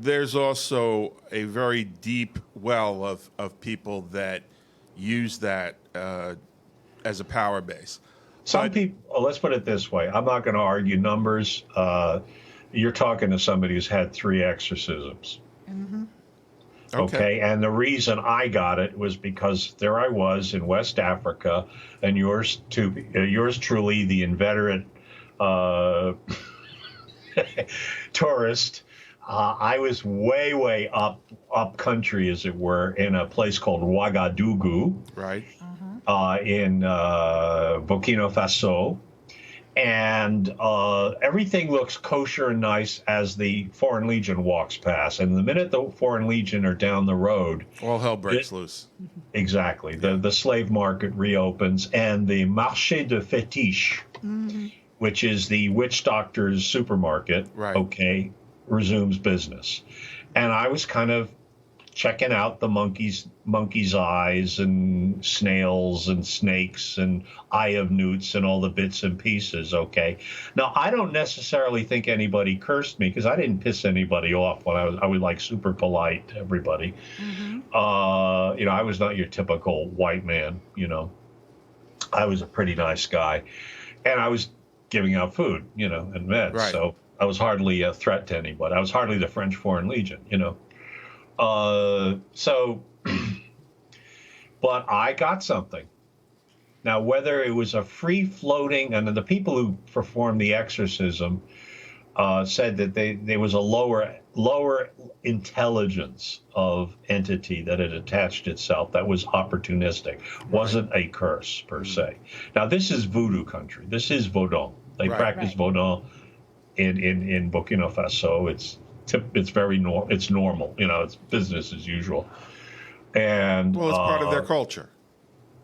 there's also a very deep well of people that use that as a power base. Some But- people, let's put it this way. I'm not going to argue numbers. You're talking to somebody who's had 3 exorcisms. Okay. And the reason I got it was because there I was in West Africa, and yours truly, the inveterate tourist. I was way up country, as it were, in a place called Ouagadougou, Right. in Burkina Faso. And everything looks kosher and nice as the Foreign Legion walks past. And the minute the Foreign Legion are down the road, All hell breaks loose. exactly, the slave market reopens, and the Marché de Fétiche, which is the witch doctor's supermarket, Right. okay, resumes business. And I was kind of checking out the monkey's eyes and snails and snakes and eye of newts and all the bits and pieces, okay? Now, I don't necessarily think anybody cursed me because I didn't piss anybody off when I was like super polite to everybody. I was not your typical white man, I was a pretty nice guy. And I was giving out food, and meds. Right. So I was hardly a threat to anybody. I was hardly the French Foreign Legion, but I got something. Now, whether it was a free-floating, and the people who performed the exorcism said that there was a lower intelligence of entity that had attached itself that was opportunistic, wasn't a curse per se. Now, this is voodoo country. This is Vaudon. They Right. practice Vaudon in Burkina Faso. It's very it's normal. It's business as usual. And Well, it's part of their culture.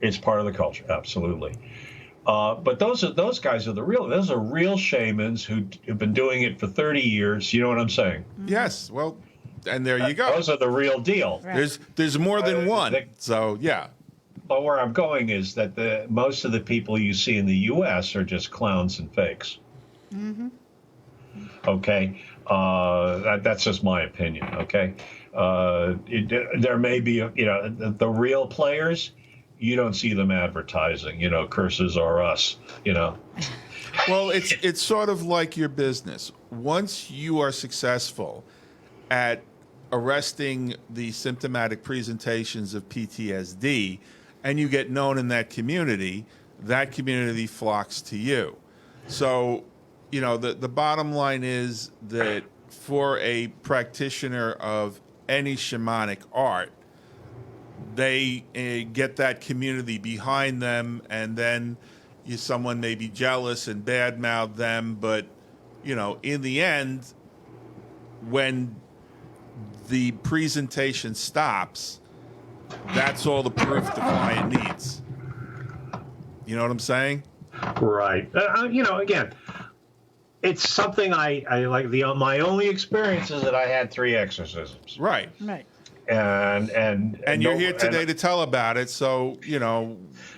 it's part of the culture, absolutely. But those guys are those are real shamans who've been doing it for 30 years. You know what I'm saying? Yes. Well, and there you go. Those are the real deal. Right. There's more than one. they- So yeah. But where I'm going is that most of the people you see in the U.S. are just clowns and fakes. Okay, that's just my opinion. Okay, there may be the real players. You don't see them advertising. Curses are us. Well, it's sort of like your business. Once you are successful at arresting the symptomatic presentations of PTSD, and you get known in that community flocks to you. So, the bottom line is that for a practitioner of any shamanic art, they get that community behind them, and then someone may be jealous and badmouth them, but in the end, when the presentation stops, that's all the proof the client needs. You know what I'm saying? Right. Again, it's something I like. My only experience is that I had 3 exorcisms. Right. Right. And you're here today to tell about it, so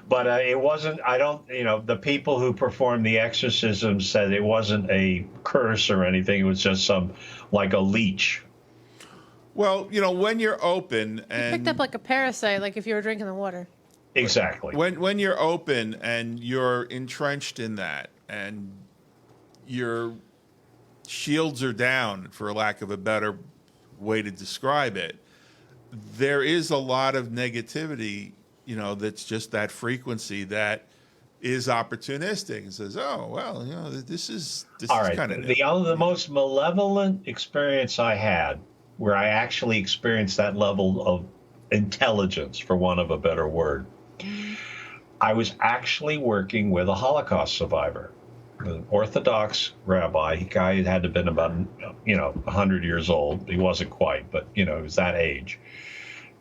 But it wasn't. I don't. The people who performed the exorcism said it wasn't a curse or anything. It was just like a leech. Well, when you're open and Picked up like a parasite, like if you were drinking the water. Exactly. when you're open and you're entrenched in that, and your shields are down, for lack of a better way to describe it, there is a lot of negativity, that's just that frequency that is opportunistic and says, oh, well, this is All right. kind of The most malevolent experience I had, where I actually experienced that level of intelligence, for want of a better word, I was actually working with a Holocaust survivor, an Orthodox rabbi. Guy had to have been about 100 years old. He wasn't quite, but he was that age.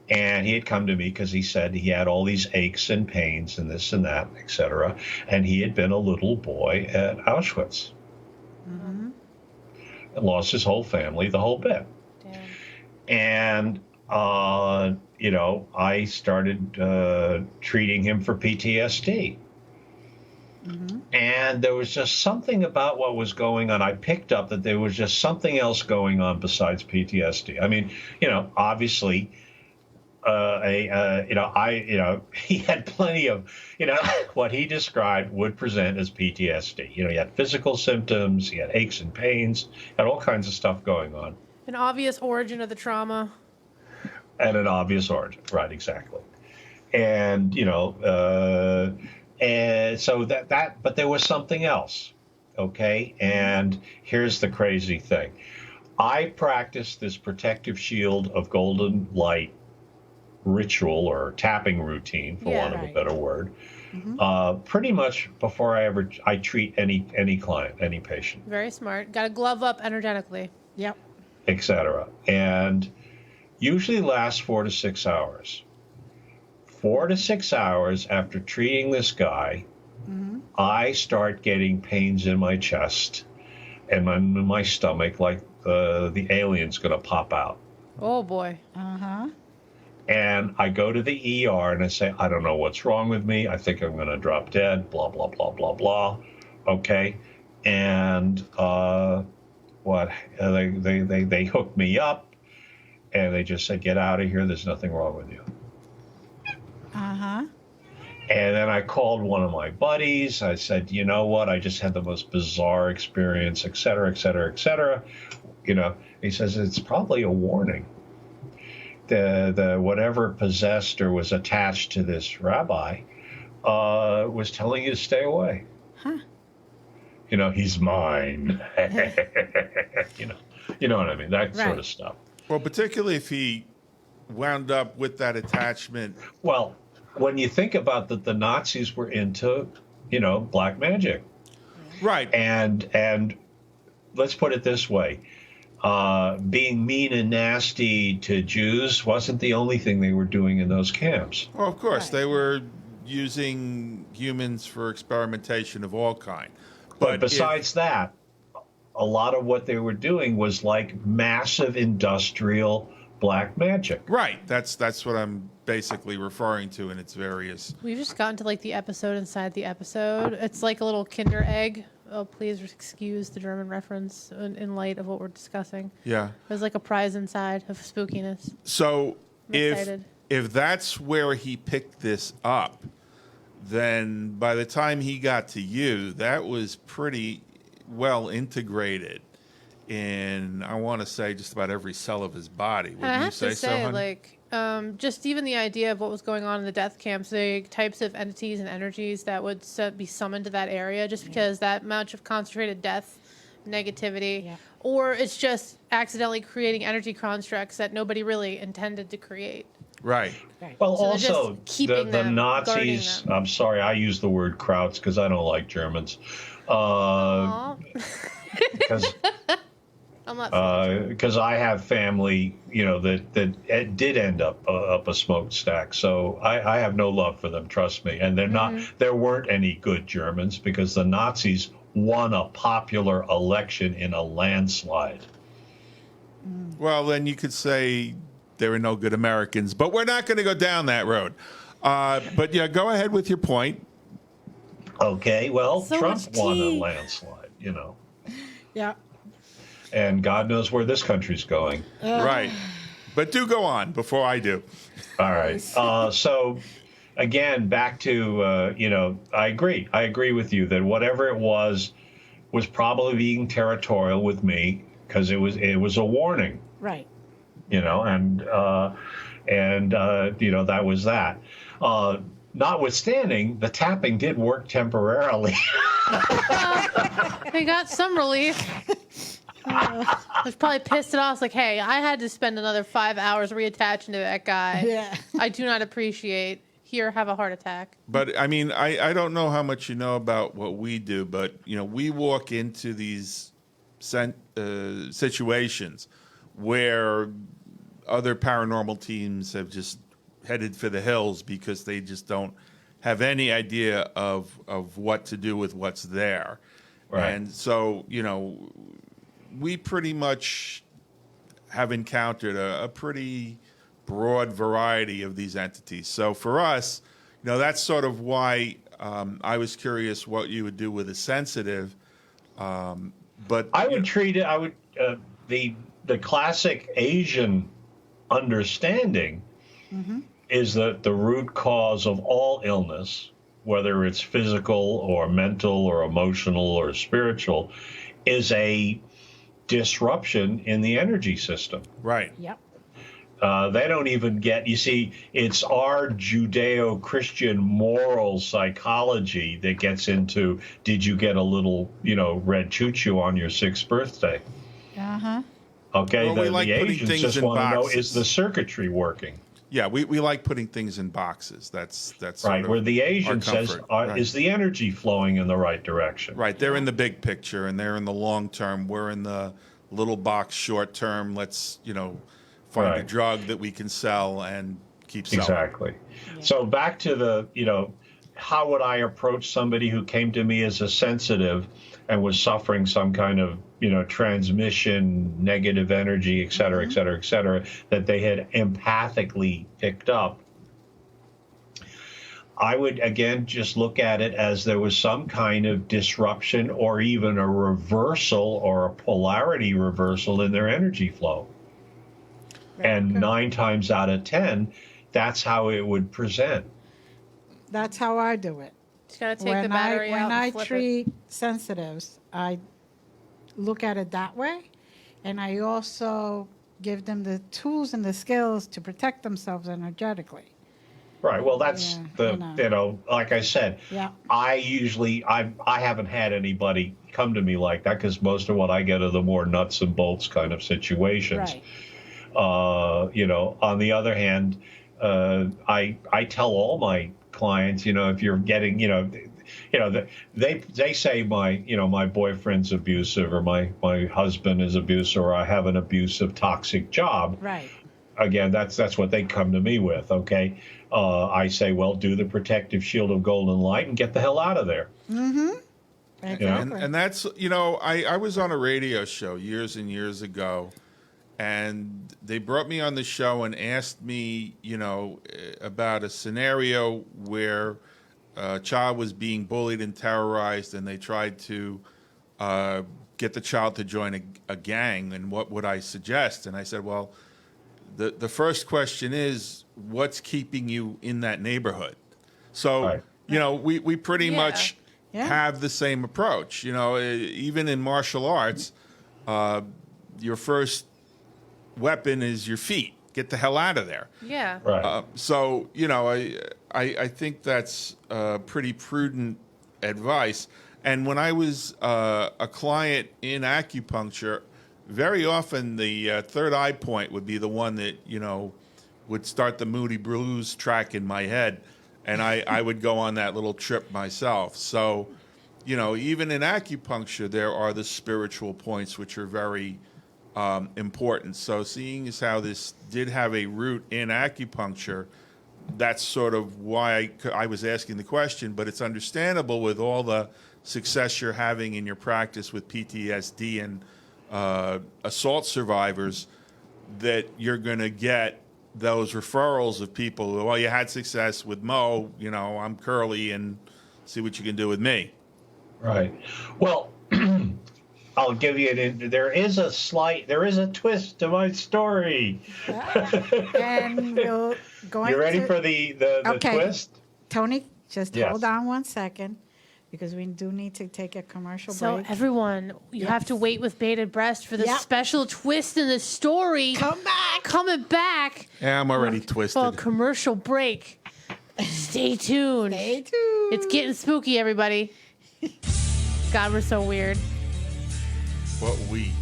And he had come to me because he said he had all these aches and pains and this and that, et cetera. And he had been a little boy at Auschwitz. Mm-hmm. And lost his whole family, the whole bit. Damn. And, I started treating him for PTSD. Mm-hmm. And there was just something about what was going on. I picked up that there was just something else going on besides PTSD. I mean, obviously, he had plenty of, what he described would present as PTSD. He had physical symptoms, he had aches and pains, had all kinds of stuff going on. An obvious origin of the trauma. And an obvious origin, right? Exactly. And and so but there was something else, okay? And here's the crazy thing: I practiced this protective shield of golden light ritual or tapping routine, for want of a better word, pretty much before I treat any client, any patient. Very smart. Got to glove up energetically. Yep. Etc. And usually lasts 4 to 6 hours. 4 to 6 hours after treating this guy, I start getting pains in my chest and my stomach, like the alien's going to pop out. Oh boy. Uh-huh. And I go to the ER and I say, I don't know what's wrong with me. I think I'm going to drop dead, blah, blah, blah, blah, blah. Okay. And they hooked me up and they just said, get out of here. There's nothing wrong with you. Uh-huh. And then I called one of my buddies. I said, you know what? I just had the most bizarre experience, et cetera, et cetera, et cetera. He says, it's probably a warning. The whatever possessed or was attached to this rabbi was telling you to stay away. Huh. He's mine. You know what I mean? That sort of stuff. Well, particularly if he wound up with that attachment. Well, when you think about that, the Nazis were into, black magic. Right. And let's put it this way. Being mean and nasty to Jews wasn't the only thing they were doing in those camps. Well, of course, they were using humans for experimentation of all kind. But besides that, a lot of what they were doing was like massive industrial black magic. Right. That's what I'm basically referring to in its various. We've just gotten to like the episode inside the episode. It's like a little Kinder egg. Oh, please excuse the German reference in light of what we're discussing. Yeah. There's like a prize inside of spookiness. So I'm excited. if that's where he picked this up, then by the time he got to you, that was pretty well integrated in, I want to say, just about every cell of his body. Would And I you have say to so, say, honey? like, just even the idea of what was going on in the death camps, the types of entities and energies that would be summoned to that area, just because that much of concentrated death, negativity, or it's just accidentally creating energy constructs that nobody really intended to create. Right. Well, So they're also, just keeping the them, Nazis, guarding I'm sorry, I use the word Krauts because I don't like Germans. Aw. Because I'm not. because I have family, that did end up a smokestack. So I have no love for them, trust me. And they're not. There weren't any good Germans because the Nazis won a popular election in a landslide. Well, then you could say there were no good Americans, but we're not going to go down that road. But yeah, go ahead with your point. Okay, well, So Trump much won a tea. landslide, Yeah. and God knows where this country's going. Right. But do go on before I do. All right. So, again, back to, I agree. I agree with you that whatever it was probably being territorial with me because it was a warning, Right. and that was that. Notwithstanding, the tapping did work temporarily. They got some relief. They've probably pissed it off. It's like, hey, I had to spend another 5 hours reattaching to that guy. Yeah. I do not appreciate. Here, have a heart attack. But I mean, I don't know how much you know about what we do, but we walk into these situations where other paranormal teams have just headed for the hills because they just don't have any idea of what to do with what's there. Right. And so, we pretty much have encountered a pretty broad variety of these entities. So for us, that's sort of why I was curious what you would do with a sensitive. But I would treat it. The classic Asian understanding is that the root cause of all illness, whether it's physical or mental or emotional or spiritual, is a disruption in the energy system. Right. Yep. They don't even get, you see, it's our Judeo-Christian moral psychology that gets into, did you get a little, red choo-choo on your 6th birthday? Uh-huh. Okay, Well, we like the putting Asians things just in want to know, boxes. is the circuitry working? Yeah, we like putting things in boxes. That's sort Right, of where the Asian our says, comfort. Right. is the energy flowing in the right direction? Right, they're in the big picture and they're in the long term. We're in the little box short term. Let's, find a Right. drug that we can sell and keep selling. Exactly. So back to the, how would I approach somebody who came to me as a sensitive and was suffering some kind of, transmission, negative energy, et cetera, et cetera, et cetera, that they had empathically picked up? I would, again, just look at it as there was some kind of disruption or even a reversal or a polarity reversal in their energy flow. And 9 times out of 10, that's how it would present. That's how I do it. Just gotta take the battery out When and I flip treat sensitives, I look at it that way, and I also give them the tools and the skills to protect themselves energetically. Right. Well, that's like I said, Yeah. I haven't had anybody come to me like that because most of what I get are the more nuts and bolts kind of situations. Right. On the other hand, I tell all my clients, if you're getting, they say my boyfriend's abusive or my husband is abusive or I have an abusive, toxic job. Right. Again, that's what they come to me with. Okay. I say, well, do the protective shield of golden light and get the hell out of there. Mm-hmm. Exactly. And that's, I was on a radio show years and years ago, and they brought me on the show and asked me, about a scenario where a child was being bullied and terrorized, and they tried to get the child to join a gang, and what would I suggest? And I said, well, the first question is, what's keeping you in that neighborhood? So, Right. we pretty much have the same approach. Even in martial arts, your first weapon is your feet. Get the hell out of there. Yeah. Right. So, I think that's pretty prudent advice. And when I was a client in acupuncture, very often the third eye point would be the one that, would start the Moody Blues track in my head. And I would go on that little trip myself. So, even in acupuncture, there are the spiritual points, which are very important. So seeing as how this did have a root in acupuncture, that's sort of why I was asking the question, but it's understandable with all the success you're having in your practice with PTSD and assault survivors that you're going to get those referrals of people who, well, you had success with Mo, I'm Curly, and see what you can do with me. Right. Well, I'll give you there is a twist to my story. And we'll go You ready for the twist? Tony, just Yes. hold on one second, because we do need to take a commercial So break. everyone, you have to wait with bated breath for the Yep. special twist in the story. Coming back. Yeah, I'm already twisted. For a commercial break. Stay tuned. Stay tuned. It's getting spooky, everybody. God, we're so weird. What we?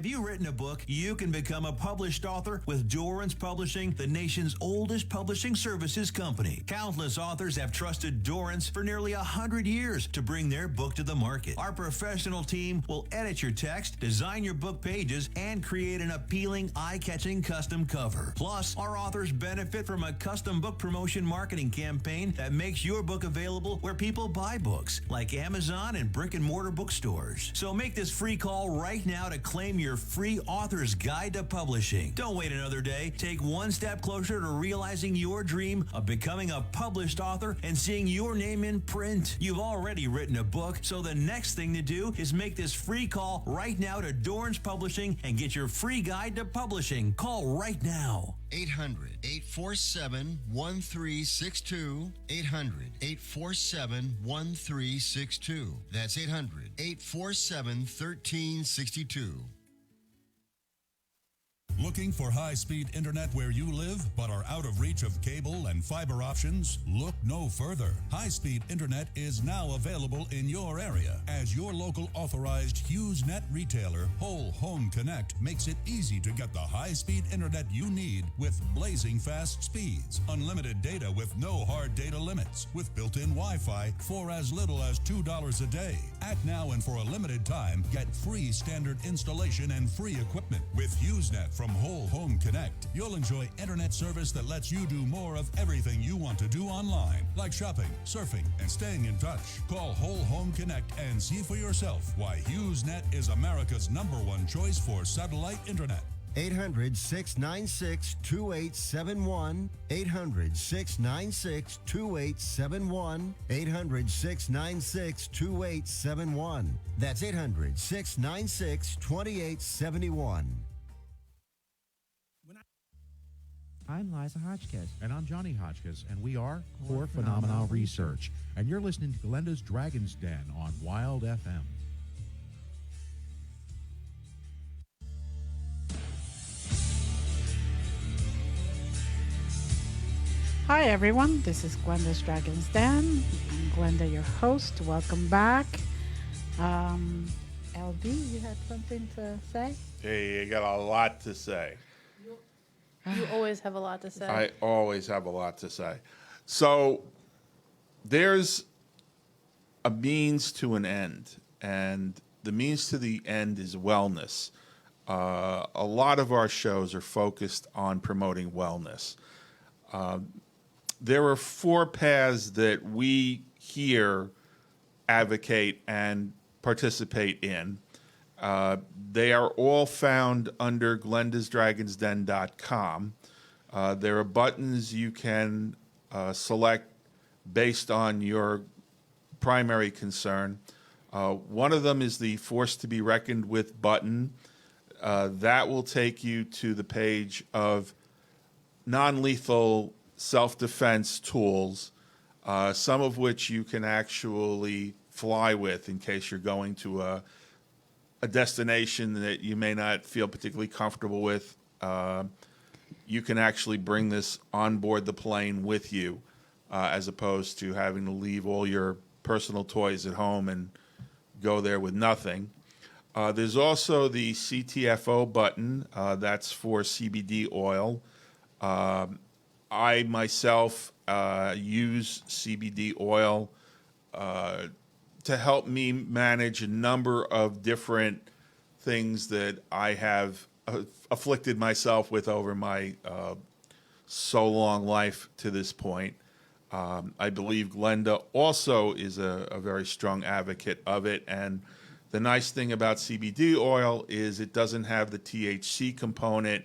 Have you written a book? You can become a published author with Dorrance Publishing, the nation's oldest publishing services company. Countless authors have trusted Dorrance for nearly 100 years to bring their book to the market. Our professional team will edit your text, design your book pages, and create an appealing, eye-catching custom cover. Plus, our authors benefit from a custom book promotion marketing campaign that makes your book available where people buy books, like Amazon and brick-and-mortar bookstores. So make this free call right now to claim your free author's guide to publishing. Don't wait another day. Take one step closer to realizing your dream of becoming a published author and seeing your name in print. You've already written a book, so the next thing to do is make this free call right now to Dorrance Publishing and get your free guide to publishing. Call right now. 800-847-1362. 800-847-1362. That's 800-847-1362. Looking for high-speed internet where you live but are out of reach of cable and fiber options? Look no further. High-speed internet is now available in your area, as your local authorized HughesNet retailer, Whole Home Connect, makes it easy to get the high-speed internet you need with blazing fast speeds, unlimited data with no hard data limits, with built-in Wi-Fi for as little as $2 a day. Act now and for a limited time, get free standard installation and free equipment with HughesNet from Whole Home Connect. You'll enjoy internet service that lets you do more of everything you want to do online, like shopping, surfing, and staying in touch. Call Whole Home Connect and see for yourself why HughesNet is America's #1 choice for satellite internet. 800-696-2871. 800-696-2871. 800-696-2871. That's 800-696-2871. I'm Liza Hotchkiss. And I'm Johnny Hotchkiss, and we are Core Phenomena Research. And you're listening to Glenda's Dragon's Den on Wild FM. Hi everyone, this is Glenda's Dragon's Den. I'm Glenda, your host. Welcome back. LB, you had something to say? Hey, I got a lot to say. You always have a lot to say. I always have a lot to say. So there's a means to an end, and the means to the end is wellness. A lot of our shows are focused on promoting wellness. There are 4 paths that we here advocate and participate in. They are all found under glendasdragonsden.com. There are buttons you can select based on your primary concern. One of them is the Force to be Reckoned with button. That will take you to the page of non-lethal self-defense tools, some of which you can actually fly with in case you're going to a destination that you may not feel particularly comfortable with. You can actually bring this on board the plane with you, as opposed to having to leave all your personal toys at home and go there with nothing. There's also the CTFO button. That's for CBD oil. I myself use CBD oil to help me manage a number of different things that I have afflicted myself with over my so long life to this point. I believe Glenda also is a very strong advocate of it. And the nice thing about CBD oil is it doesn't have the THC component.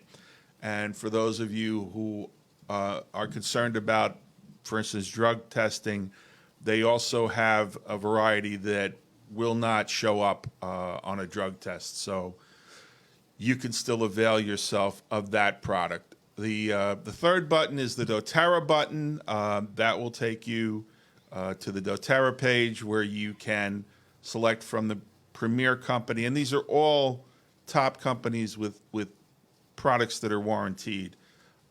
And for those of you who are concerned about, for instance, drug testing, they also have a variety that will not show up on a drug test. So you can still avail yourself of that product. The third button is the doTERRA button. That will take you to the doTERRA page where you can select from the premier company. And these are all top companies with products that are warranted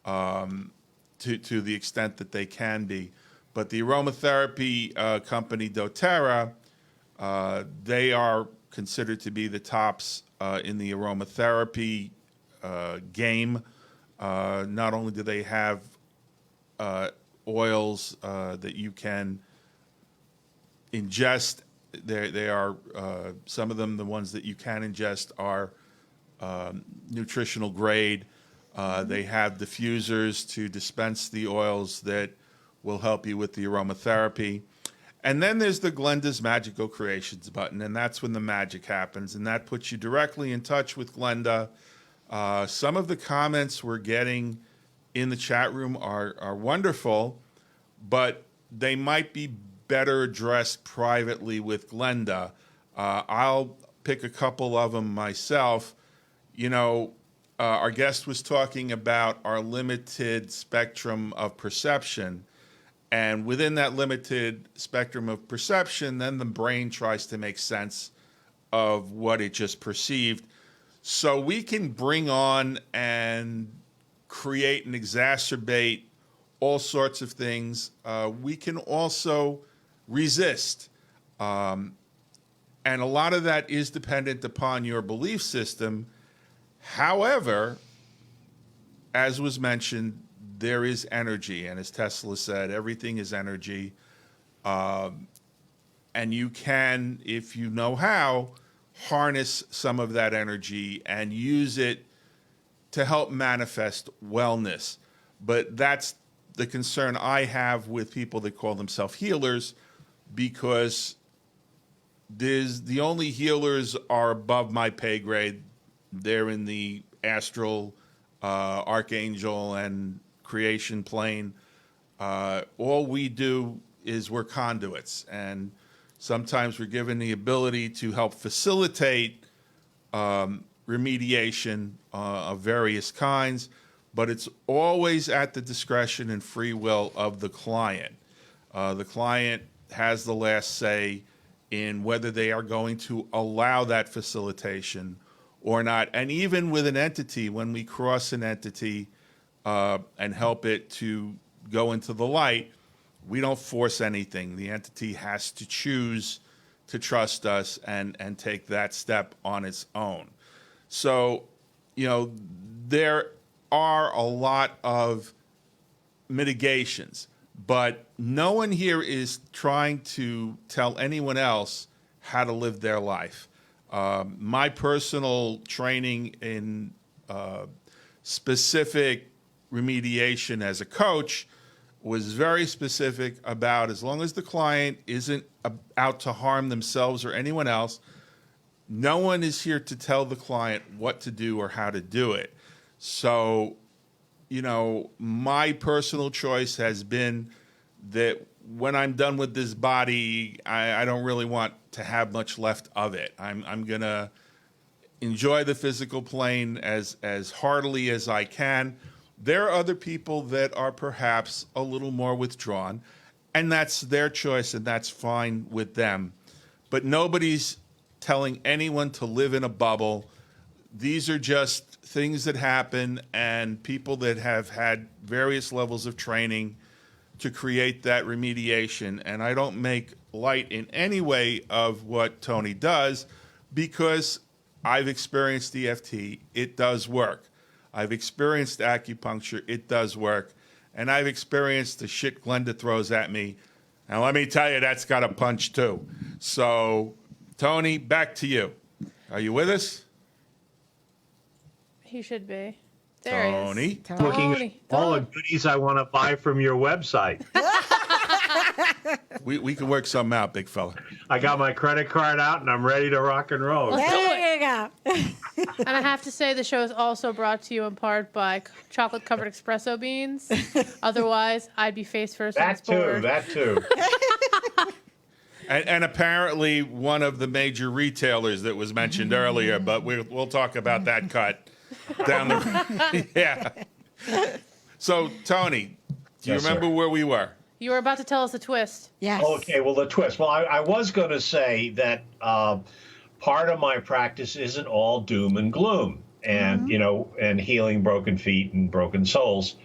to the extent that they can be. But the aromatherapy company doTERRA, they are considered to be the tops in the aromatherapy game. Not only do they have oils that you can ingest, they are some of them, the ones that you can ingest, are nutritional grade. They have diffusers to dispense the oils that will help you with the aromatherapy. And then there's the Glenda's Magical Creations button, and that's when the magic happens, and that puts you directly in touch with Glenda. Some of the comments we're getting in the chat room are wonderful, but they might be better addressed privately with Glenda. I'll pick a couple of them myself. You know, our guest was talking about our limited spectrum of perception. And within that limited spectrum of perception, then the brain tries to make sense of what it just perceived. So we can bring on and create and exacerbate all sorts of things. We can also resist. And a lot of that is dependent upon your belief system. However, as was mentioned, there is energy. And as Tesla said, everything is energy. And you can, if you know how, harness some of that energy and use it to help manifest wellness. But that's the concern I have with people that call themselves healers, because the only healers are above my pay grade. They're in the astral, archangel, and creation plane. All we do is we're conduits, and sometimes we're given the ability to help facilitate remediation of various kinds, but it's always at the discretion and free will of the client. The client has the last say in whether they are going to allow that facilitation or not. And even with an entity, when we cross an entity and help it to go into the light, we don't force anything. The entity has to choose to trust us and take that step on its own. So, you know, there are a lot of mitigations, but no one here is trying to tell anyone else how to live their life. My personal training in specific remediation as a coach was very specific about, as long as the client isn't out to harm themselves or anyone else, no one is here to tell the client what to do or how to do it. So, you know, my personal choice has been that when I'm done with this body, I don't really want to have much left of it. I'm going to enjoy the physical plane as heartily as I can. There are other people that are perhaps a little more withdrawn, and that's their choice, and that's fine with them. But nobody's telling anyone to live in a bubble. These are just things that happen, and people that have had various levels of training to create that remediation. And I don't make light in any way of what Tony does, because I've experienced E.F.T. It does work. I've experienced acupuncture. It does work. And I've experienced the shit Glenda throws at me. And let me tell you, that's got a punch too. So, Tony, back to you. Are you with us? He should be. There Tony. he is. Looking at all the goodies I want to buy from your website. We can work something out, big fella. I got my credit card out and I'm ready to rock and roll. There you go. And I have to say, the show is also brought to you in part by chocolate-covered espresso beans. Otherwise, I'd be face first on this board. That too. And apparently one of the major retailers that was mentioned earlier, but we'll talk about that cut down the yeah. So, Tony, do you remember where we were? You were about to tell us a twist. Yes. Okay, well, the twist. Well, I was going to say that part of my practice isn't all doom and gloom and, you know, and healing broken feet and broken souls.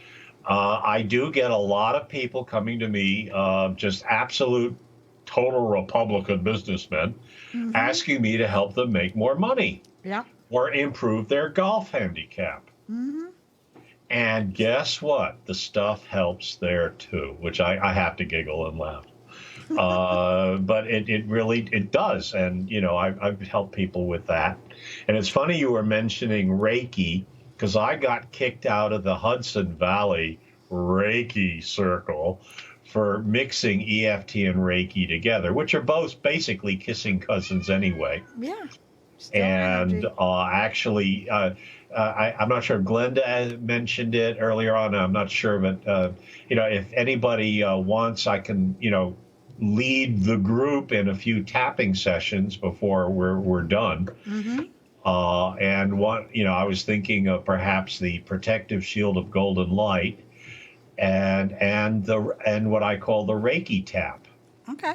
I do get a lot of people coming to me, just absolute total Republican businessmen asking me to help them make more money Yeah. or improve their golf handicap. And guess what? The stuff helps there too, which I have to giggle and laugh. But it really does. And, you know, I've helped people with that. And it's funny you were mentioning Reiki, because I got kicked out of the Hudson Valley Reiki circle for mixing EFT and Reiki together, which are both basically kissing cousins anyway. Yeah. And actually, I'm not sure if Glenda mentioned it earlier on. I'm not sure, but you know, if anybody wants, I can, you know, lead the group in a few tapping sessions before we're done. And what, you know, I was thinking of perhaps the protective shield of golden light, and what I call the Reiki tap. Okay.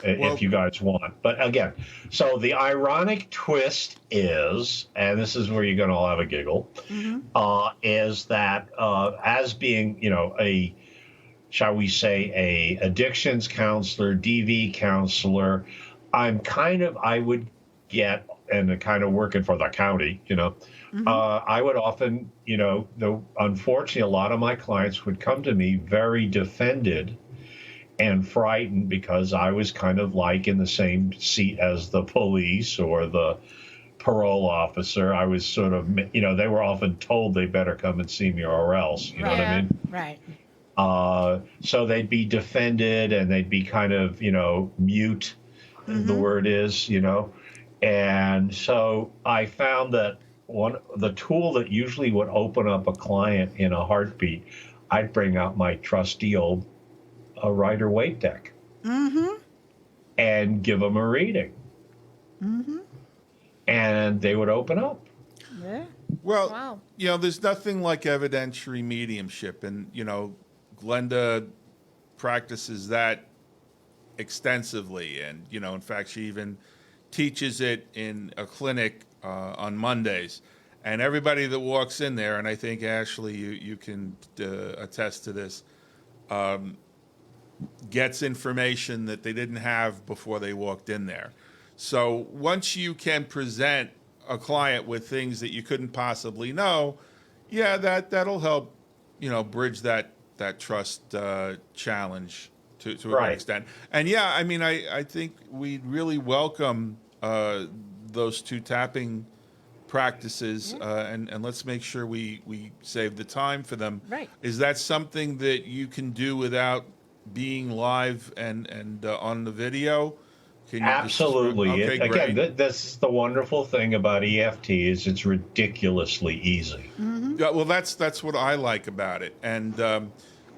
If you guys want. But again, so the ironic twist is, and this is where you're going to all have a giggle, is that as being, you know, shall we say, a addictions counselor, DV counselor, I would get, and kind of working for the county, you know, I would often, you know, unfortunately, a lot of my clients would come to me very defended and frightened because I was kind of like in the same seat as the police or the parole officer. I was sort of, you know, they were often told they better come and see me or else, you know what I mean? Right. So they'd be defended and they'd be kind of, you know, mute, the word is, you know. And so I found that the tool that usually would open up a client in a heartbeat, I'd bring out my trusty old Rider Waite deck and give them a reading. And they would open up. Yeah. Well, you know, there's nothing like evidentiary mediumship. And, you know, Glenda practices that extensively. And, you know, in fact, she even teaches it in a clinic on Mondays. And everybody that walks in there, and I think, Ashley, you can attest to this, gets information that they didn't have before they walked in there. So once you can present a client with things that you couldn't possibly know, yeah, that'll help, you know, bridge that trust challenge to a great extent. And yeah, I mean, I think we'd really welcome those two tapping practices, and let's make sure we save the time for them. Right. Is that something that you can do without being live and on the video? Can you Absolutely. Okay, again, this is the wonderful thing about EFT is it's ridiculously easy. Yeah, well, that's what I like about it. And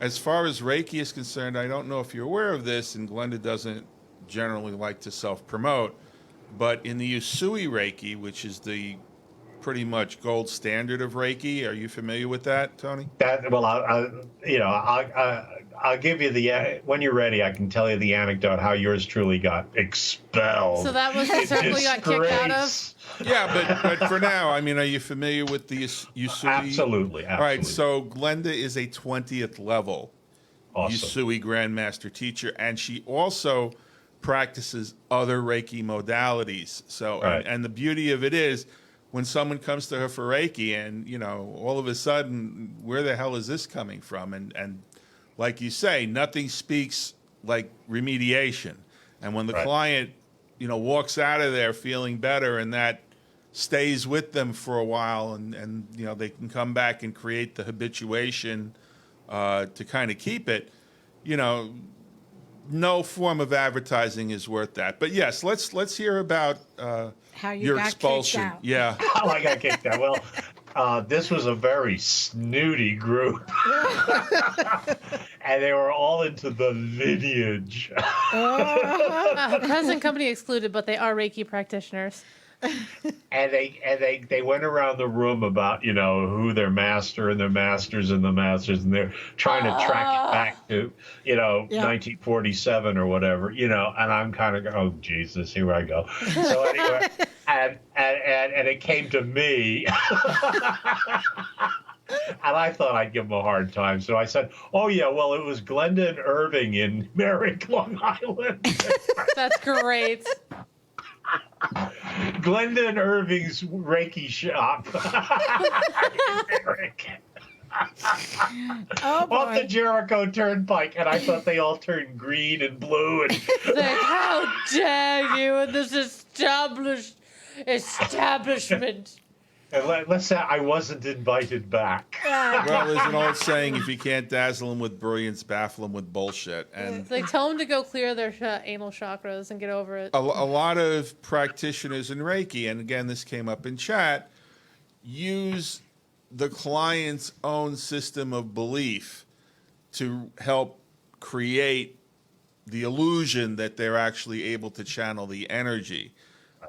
as far as Reiki is concerned, I don't know if you're aware of this, and Glenda doesn't generally like to self-promote, but in the Usui Reiki, which is the pretty much gold standard of Reiki, are you familiar with that, Tony? I'll give you when you're ready, I can tell you the anecdote how yours truly got expelled. So that was the circle you got kicked out of? Yeah, but for now, I mean, are you familiar with the Usui? Absolutely. All right, so Glenda is a 20th level Usui Grandmaster teacher, and she also practices other Reiki modalities. So, and the beauty of it is, when someone comes to her for Reiki and, you know, all of a sudden, where the hell is this coming from? And like you say, nothing speaks like remediation. And when the client, you know, walks out of there feeling better and that stays with them for a while and you know, they can come back and create the habituation to kind of keep it, you know, no form of advertising is worth that. But yes, let's hear about how you your got expulsion. Kicked out. Yeah. How I got kicked out. Well, this was a very snooty group. And they were all into the lineage. Present company excluded, but they are Reiki practitioners. And they went around the room about, you know, who their master and their masters and the masters, and they're trying to track it back to, you know, 1947 or whatever, you know, and I'm kind of, oh, Jesus, here I go. So anyway, and it came to me. And I thought I'd give him a hard time. So I said, oh, yeah, well, it was Glenda and Irving in Merrick, Long Island. That's great. Glenda and Irving's Reiki shop. Merrick. Oh, Off the boy. Jericho Turnpike. And I thought they all turned green and blue. And Like, how dare you in this establishment? And let's say I wasn't invited back. Well, there's an old saying: if you can't dazzle them with brilliance, baffle them with bullshit. And It's like, tell them to go clear their anal chakras and get over it. a lot of practitioners in Reiki, and again, this came up in chat, use the client's own system of belief to help create the illusion that they're actually able to channel the energy.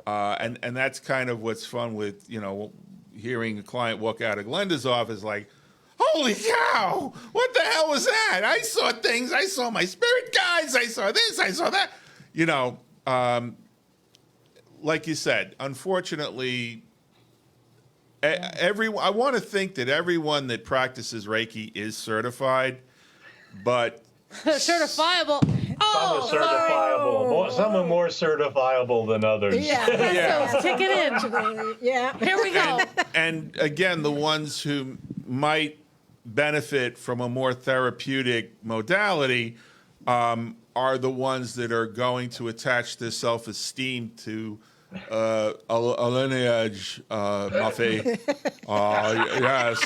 And that's kind of what's fun with, hearing a client walk out of Glenda's office like, holy cow, what the hell was that? I saw things. I saw my spirit guides. I saw this. I saw that. Like you said, unfortunately, I want to think that everyone that practices Reiki is certified, but Certifiable. Some Oh, are certifiable. Some are more certifiable than others. yeah. So kick it in. Yeah. Here we go. and again, the ones who might benefit from a more therapeutic modality are the ones that are going to attach their self-esteem to a lineage, Muffy. Yes.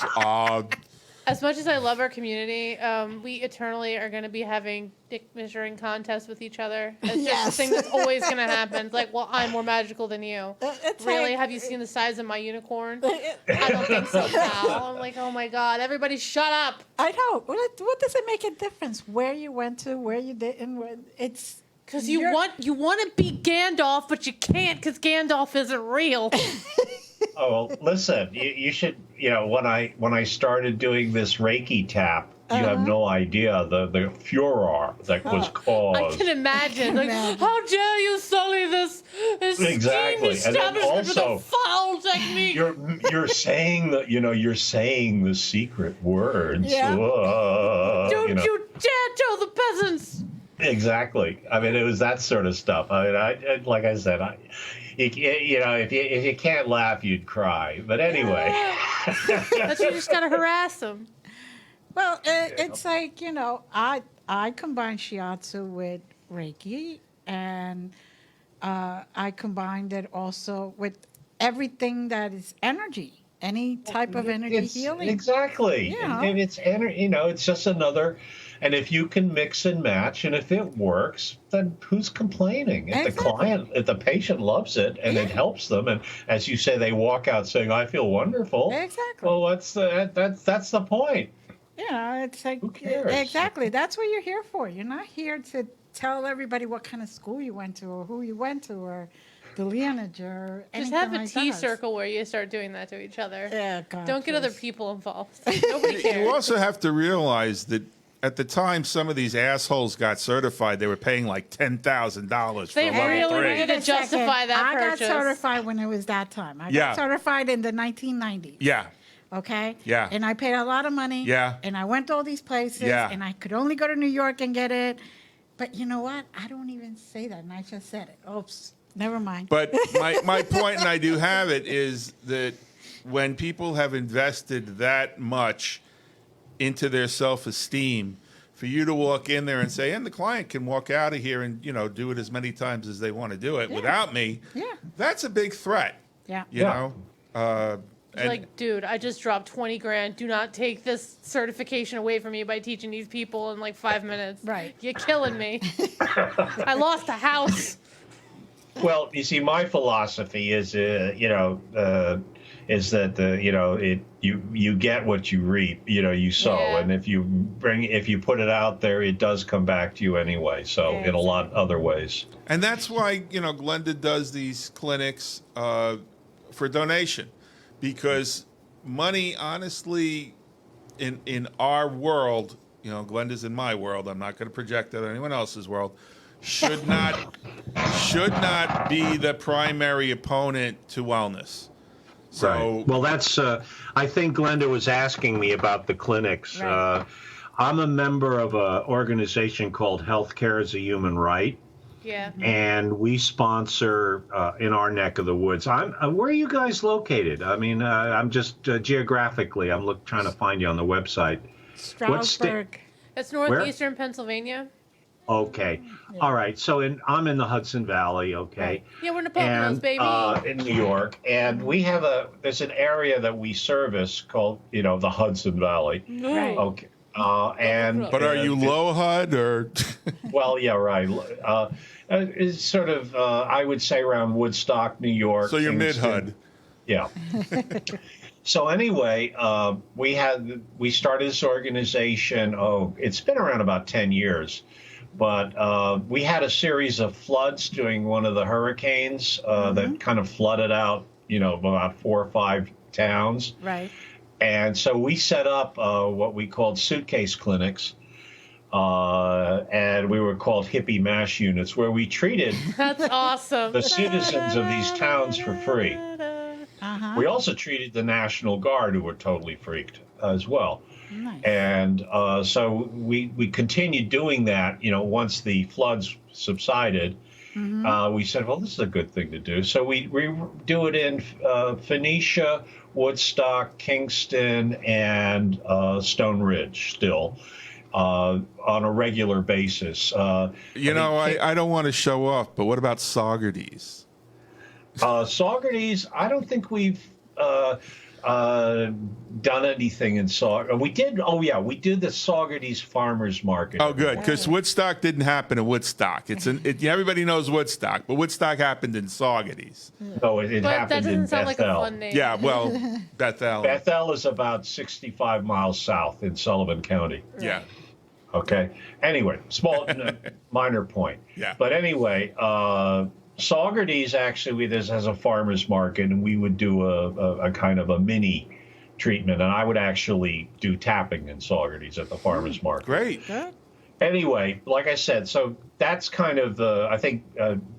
As much as I love our community, we eternally are going to be having dick measuring contests with each other. It's just the thing that's always going to happen. It's like, well, I'm more magical than you. Really? Have you seen the size of my unicorn? I don't think so, pal. I'm like, oh my God, everybody shut up. I know. What does it make a difference where you went to, where you didn't? It's because you want to be Gandalf, but you can't because Gandalf isn't real. Oh, well, listen, you should, when I started doing this Reiki tap, you have no idea the furor that was caused. I can imagine. Like, how dare you sully this Exactly. esteemed establishment with a also, foul technique? You're saying that, you're saying the secret words. Yeah. Don't you dare tell the peasants. Exactly. I mean, it was that sort of stuff. I mean, like I said, if you can't laugh, you'd cry. But anyway. But you just got to harass them. Well, it's like, I combine shiatsu with Reiki, and I combined it also with everything that is energy, any type of energy healing. Exactly. And it's energy, it's just another. And if you can mix and match, and if it works, then who's complaining? If if the patient loves it and it helps them, and as you say, they walk out saying, "I feel wonderful." Exactly. Well, that's the point. It's like, Who cares? exactly. That's what you're here for. You're not here to tell everybody what kind of school you went to or who you went to or the lineage or anything Just have a like tea that. circle where you start doing that to each other. Yeah, God, Don't get other please. people involved. Nobody cares. you also have to realize that at the time some of these assholes got certified, they were paying like $10,000 for They level really 3. needed to justify that I purchase. got certified when it was that time. I Yeah. got certified in the 1990s. Yeah. Okay? Yeah. And I paid a lot of money. Yeah. And I went to all these places. Yeah. And I could only go to New York and get it. But you know what? I don't even say that. And I just said it. Oops. Never mind. But my point, and I do have it, is that when people have invested that much into their self-esteem, for you to walk in there and say, and the client can walk out of here and, do it as many times as they want to do it without me, that's a big threat. Yeah. You know? It's like, dude, I just dropped 20 grand. Do not take this certification away from me by teaching these people in like 5 minutes. Right. You're killing me. I lost a house. Well, you see, my philosophy is, is that you get what you reap. You sow, and if you put it out there, it does come back to you anyway. So in a lot of other ways. And that's why Glenda does these clinics for donation, because money, honestly, in our world, Glenda's in my world. I'm not going to project that on anyone else's world. Should not be the primary opponent to wellness. So, right. Well, that's, I think Glenda was asking me about the clinics. Right. I'm a member of an organization called Healthcare as a Human Right. Yeah. And we sponsor in our neck of the woods. Where are you guys located? I mean, I'm just geographically, I'm trying to find you on the website. Stroudsburg. It's northeastern Pennsylvania. Okay. Yeah. All right. So I'm in the Hudson Valley. Okay. Right. Yeah, we're in the Poconos, baby. In New York, and we have there's an area that we service called, the Hudson Valley. Right. Okay. But are you low HUD or? Well, yeah, right. It's sort of, I would say, around Woodstock, New York. So you're mid HUD. Yeah. So anyway, we started this organization. It's been around about 10 years, but we had a series of floods during one of the hurricanes that kind of flooded out, about 4 or 5 towns. Right. And so we set up what we called suitcase clinics, and we were called hippie mash units, where we treated That's awesome. the citizens of these towns for free. Uh-huh. We also treated the National Guard, who were totally freaked as well. Nice. And so we continued doing that, once the floods subsided. We said, well, this is a good thing to do. So we do it in Phoenicia, Woodstock, Kingston, and Stone Ridge still on a regular basis. I don't want to show off, but what about Saugerties? Saugerties, I don't think we've done anything in Saugerties. We did the Saugerties Farmers Market. Oh, good, because Woodstock didn't happen in Woodstock. Everybody knows Woodstock, but Woodstock happened in Saugerties. No, it But happened that doesn't in sound like a Bethel. fun name. Yeah, well, Bethel. Bethel is about 65 miles south in Sullivan County. Yeah. Okay. Anyway, minor point. Yeah. But anyway, Saugerties actually this has a farmer's market, and we would do a kind of a mini treatment, and I would actually do tapping in Saugerties at the farmer's market. Great. Good. Anyway, like I said, so that's kind of I think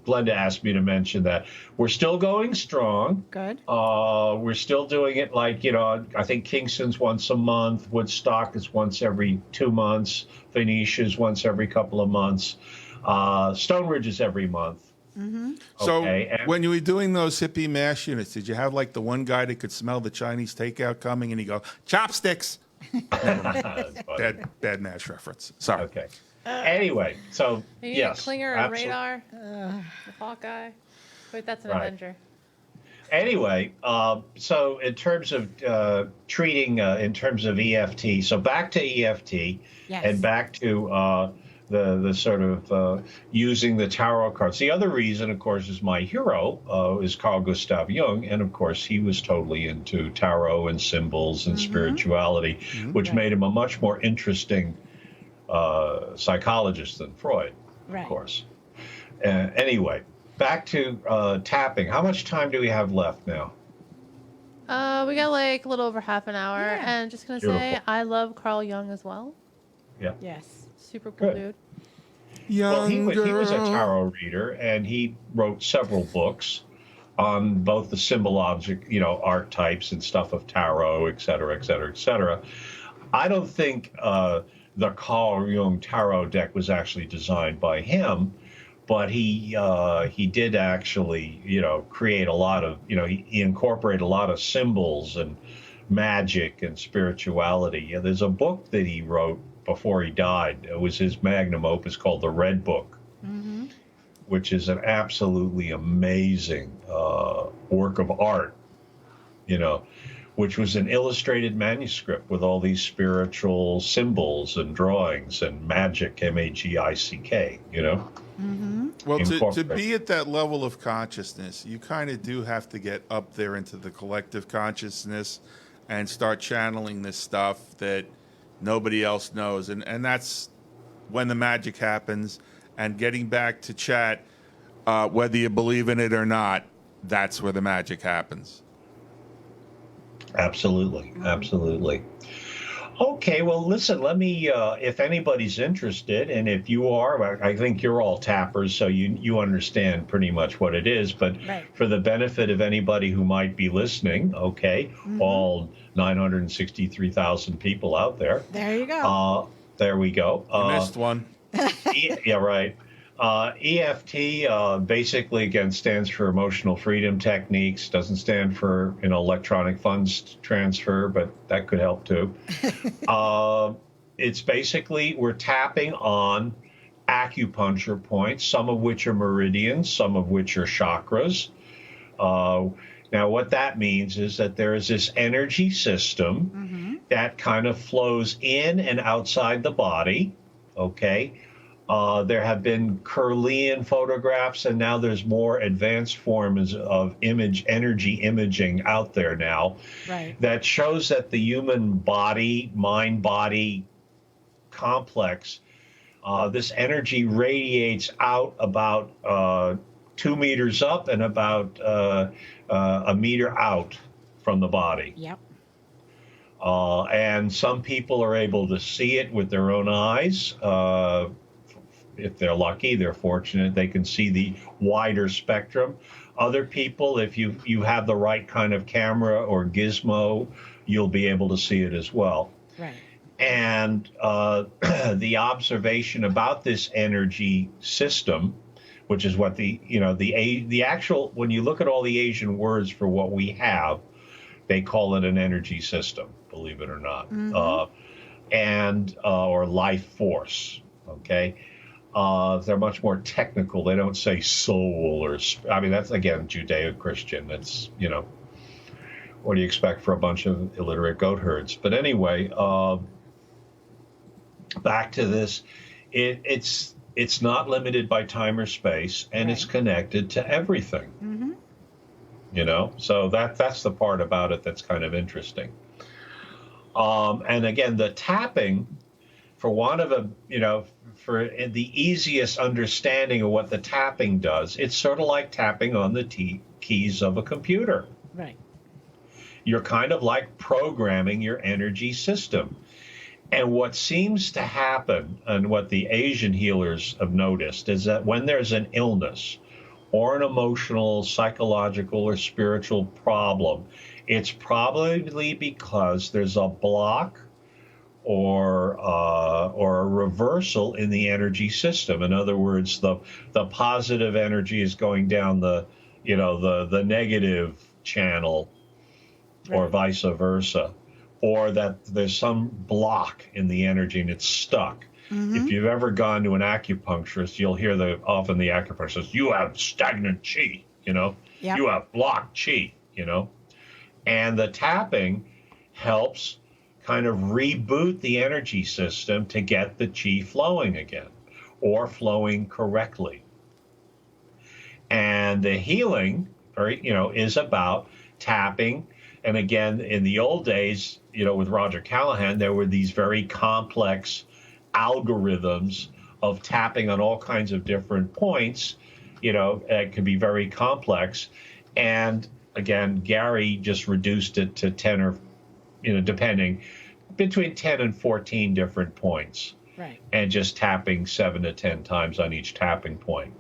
Glenda asked me to mention that we're still going strong. Good. We're still doing it I think Kingston's once a month, Woodstock is once every 2 months, Phoenicia's once every couple of months, Stone Ridge is every month. Mm-hmm. So when you were doing those hippie mash units, did you have like the one guy that could smell the Chinese takeout coming and he go, chopsticks? Bad mash reference. Sorry. Okay. Anyway, so You need yes. a Klinger, a radar, a Hawkeye. Wait, that's an Right. Avenger. Anyway, so in terms of treating, in terms of EFT, so back to EFT Yes. and back to the sort of using the tarot cards. The other reason, of course, is my hero is Carl Gustav Jung, and of course he was totally into tarot and symbols and spirituality, which made him a much more interesting psychologist than Freud, Right. of course. Anyway, back to tapping. How much time do we have left now? We got like a little over half an hour, Yeah. and just gonna say Beautiful. I love Carl Jung as well. Yeah. Yes. Super cool Good. dude. Well, he was a Younger. tarot reader, and he wrote several books on both the symbologic, archetypes and stuff of tarot, et cetera, et cetera, et cetera. I don't think the Carl Jung tarot deck was actually designed by him, but he did actually, create a lot of, he incorporated a lot of symbols and magic and spirituality. Yeah, there's a book that he wrote before he died. It was his magnum opus called The Red Book, which is an absolutely amazing work of art, which was an illustrated manuscript with all these spiritual symbols and drawings and magic, M-A-G-I-C-K, Well, to incorporate. be at that level of consciousness, you kind of do have to get up there into the collective consciousness and start channeling this stuff that nobody else knows. And that's when the magic happens. And getting back to chat, whether you believe in it or not, that's where the magic happens. Absolutely. Okay, well, listen, let me, if anybody's interested, and if you are, I think you're all tappers, so you understand pretty much what it is. But Right. for the benefit of anybody who might be listening, okay, all 963,000 people out there. There you go. There we go. You missed one. Yeah, right. EFT basically, again, stands for Emotional Freedom Techniques. Doesn't stand for electronic funds transfer, but that could help too. It's basically we're tapping on acupuncture points, some of which are meridians, some of which are chakras. Now, what that means is that there is this energy system that kind of flows in and outside the body. Okay. There have been Kirlian photographs, and now there's more advanced forms of energy imaging out there now that shows that the human body, mind-body complex, this energy radiates out about 2 meters up and about a meter out from the body. Yep. And some people are able to see it with their own eyes. If they're lucky, they're fortunate, they can see the wider spectrum. Other people, if you have the right kind of camera or gizmo, you'll be able to see it as well. Right. And the observation about this energy system, which is what the actual, when you look at all the Asian words for what we have, they call it an energy system, believe it or not, or life force. Okay. They're much more technical. They don't say soul that's, again, Judeo-Christian. It's, what do you expect for a bunch of illiterate goat herds? But anyway, back to this. It's not limited by time or space, and it's connected to everything. So that's the part about it that's kind of interesting. And again, the tapping, for want of for the easiest understanding of what the tapping does, it's sort of like tapping on the keys of a computer. Right. You're kind of like programming your energy system. And what seems to happen, and what the Asian healers have noticed, is that when there's an illness or an emotional, psychological, or spiritual problem, it's probably because there's a block or a reversal in the energy system. In other words, the positive energy is going down the negative channel, or vice versa, or that there's some block in the energy and it's stuck. If you've ever gone to an acupuncturist, you'll hear often the acupuncturist says, "You have stagnant chi," you have blocked chi, and the tapping helps kind of reboot the energy system to get the chi flowing again, or flowing correctly. And the healing, is about tapping. And again, in the old days, with Roger Callahan, there were these very complex algorithms of tapping on all kinds of different points. It could be very complex. And again, Gary just reduced it to 10 or depending, between 10 and 14 different points. Right. And just tapping 7 to 10 times on each tapping point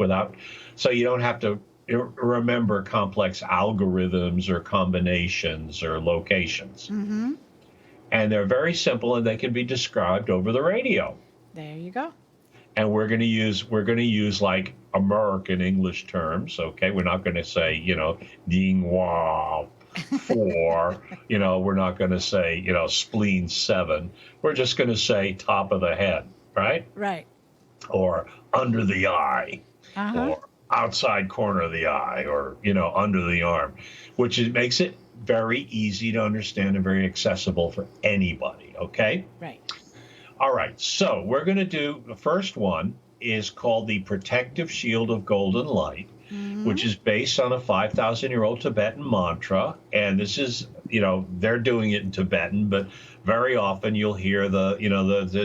so you don't have to remember complex algorithms or combinations or locations. And they're very simple, and they can be described over the radio. There you go. And we're going to use like American English terms. Okay. We're not going to say, ding wow. 4, we're not going to say, spleen 7. We're just going to say top of the head, right? Right. Or under the eye, or outside corner of the eye, or, under the arm, which makes it very easy to understand and very accessible for anybody, okay? Right. All right, so we're going to do, the first one is called the Protective Shield of Golden Light, which is based on a 5,000-year-old Tibetan mantra. And this is, they're doing it in Tibetan, but very often you'll hear the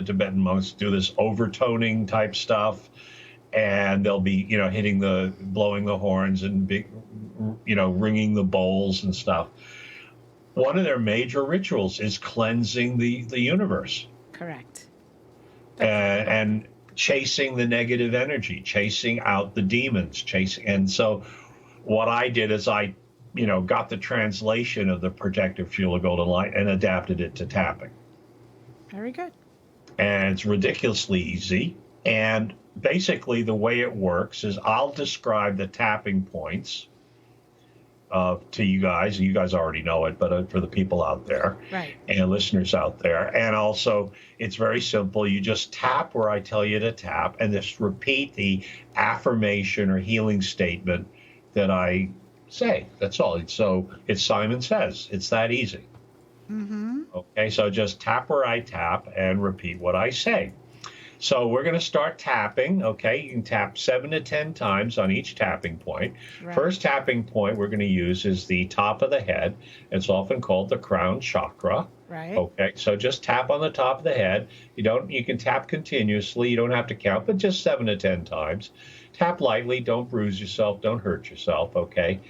Tibetan monks do this overtoning type stuff, and they'll be, blowing the horns and ringing the bowls and stuff. one of their major rituals is cleansing the universe Correct. and chasing the negative energy, chasing out the demons, and so what I did is I got the translation of the protective shield of golden light and adapted it to tapping. Very good. And it's ridiculously easy. And basically the way it works is I'll describe the tapping points to you guys. You guys already know it, but for the people out there and listeners out there. And also, it's very simple. You just tap where I tell you to tap and just repeat the affirmation or healing statement that I say. That's all. So it's Simon Says. It's that easy. Mm-hmm. Okay, so just tap where I tap and repeat what I say. So we're going to start tapping, okay? You can tap 7 to 10 times on each tapping point. Right. First tapping point we're going to use is the top of the head. It's often called the crown chakra. Right. Okay, so just tap on the top of the head. You can tap continuously. You don't have to count, but just 7 to 10 times. Tap lightly. Don't bruise yourself. Don't hurt yourself, okay?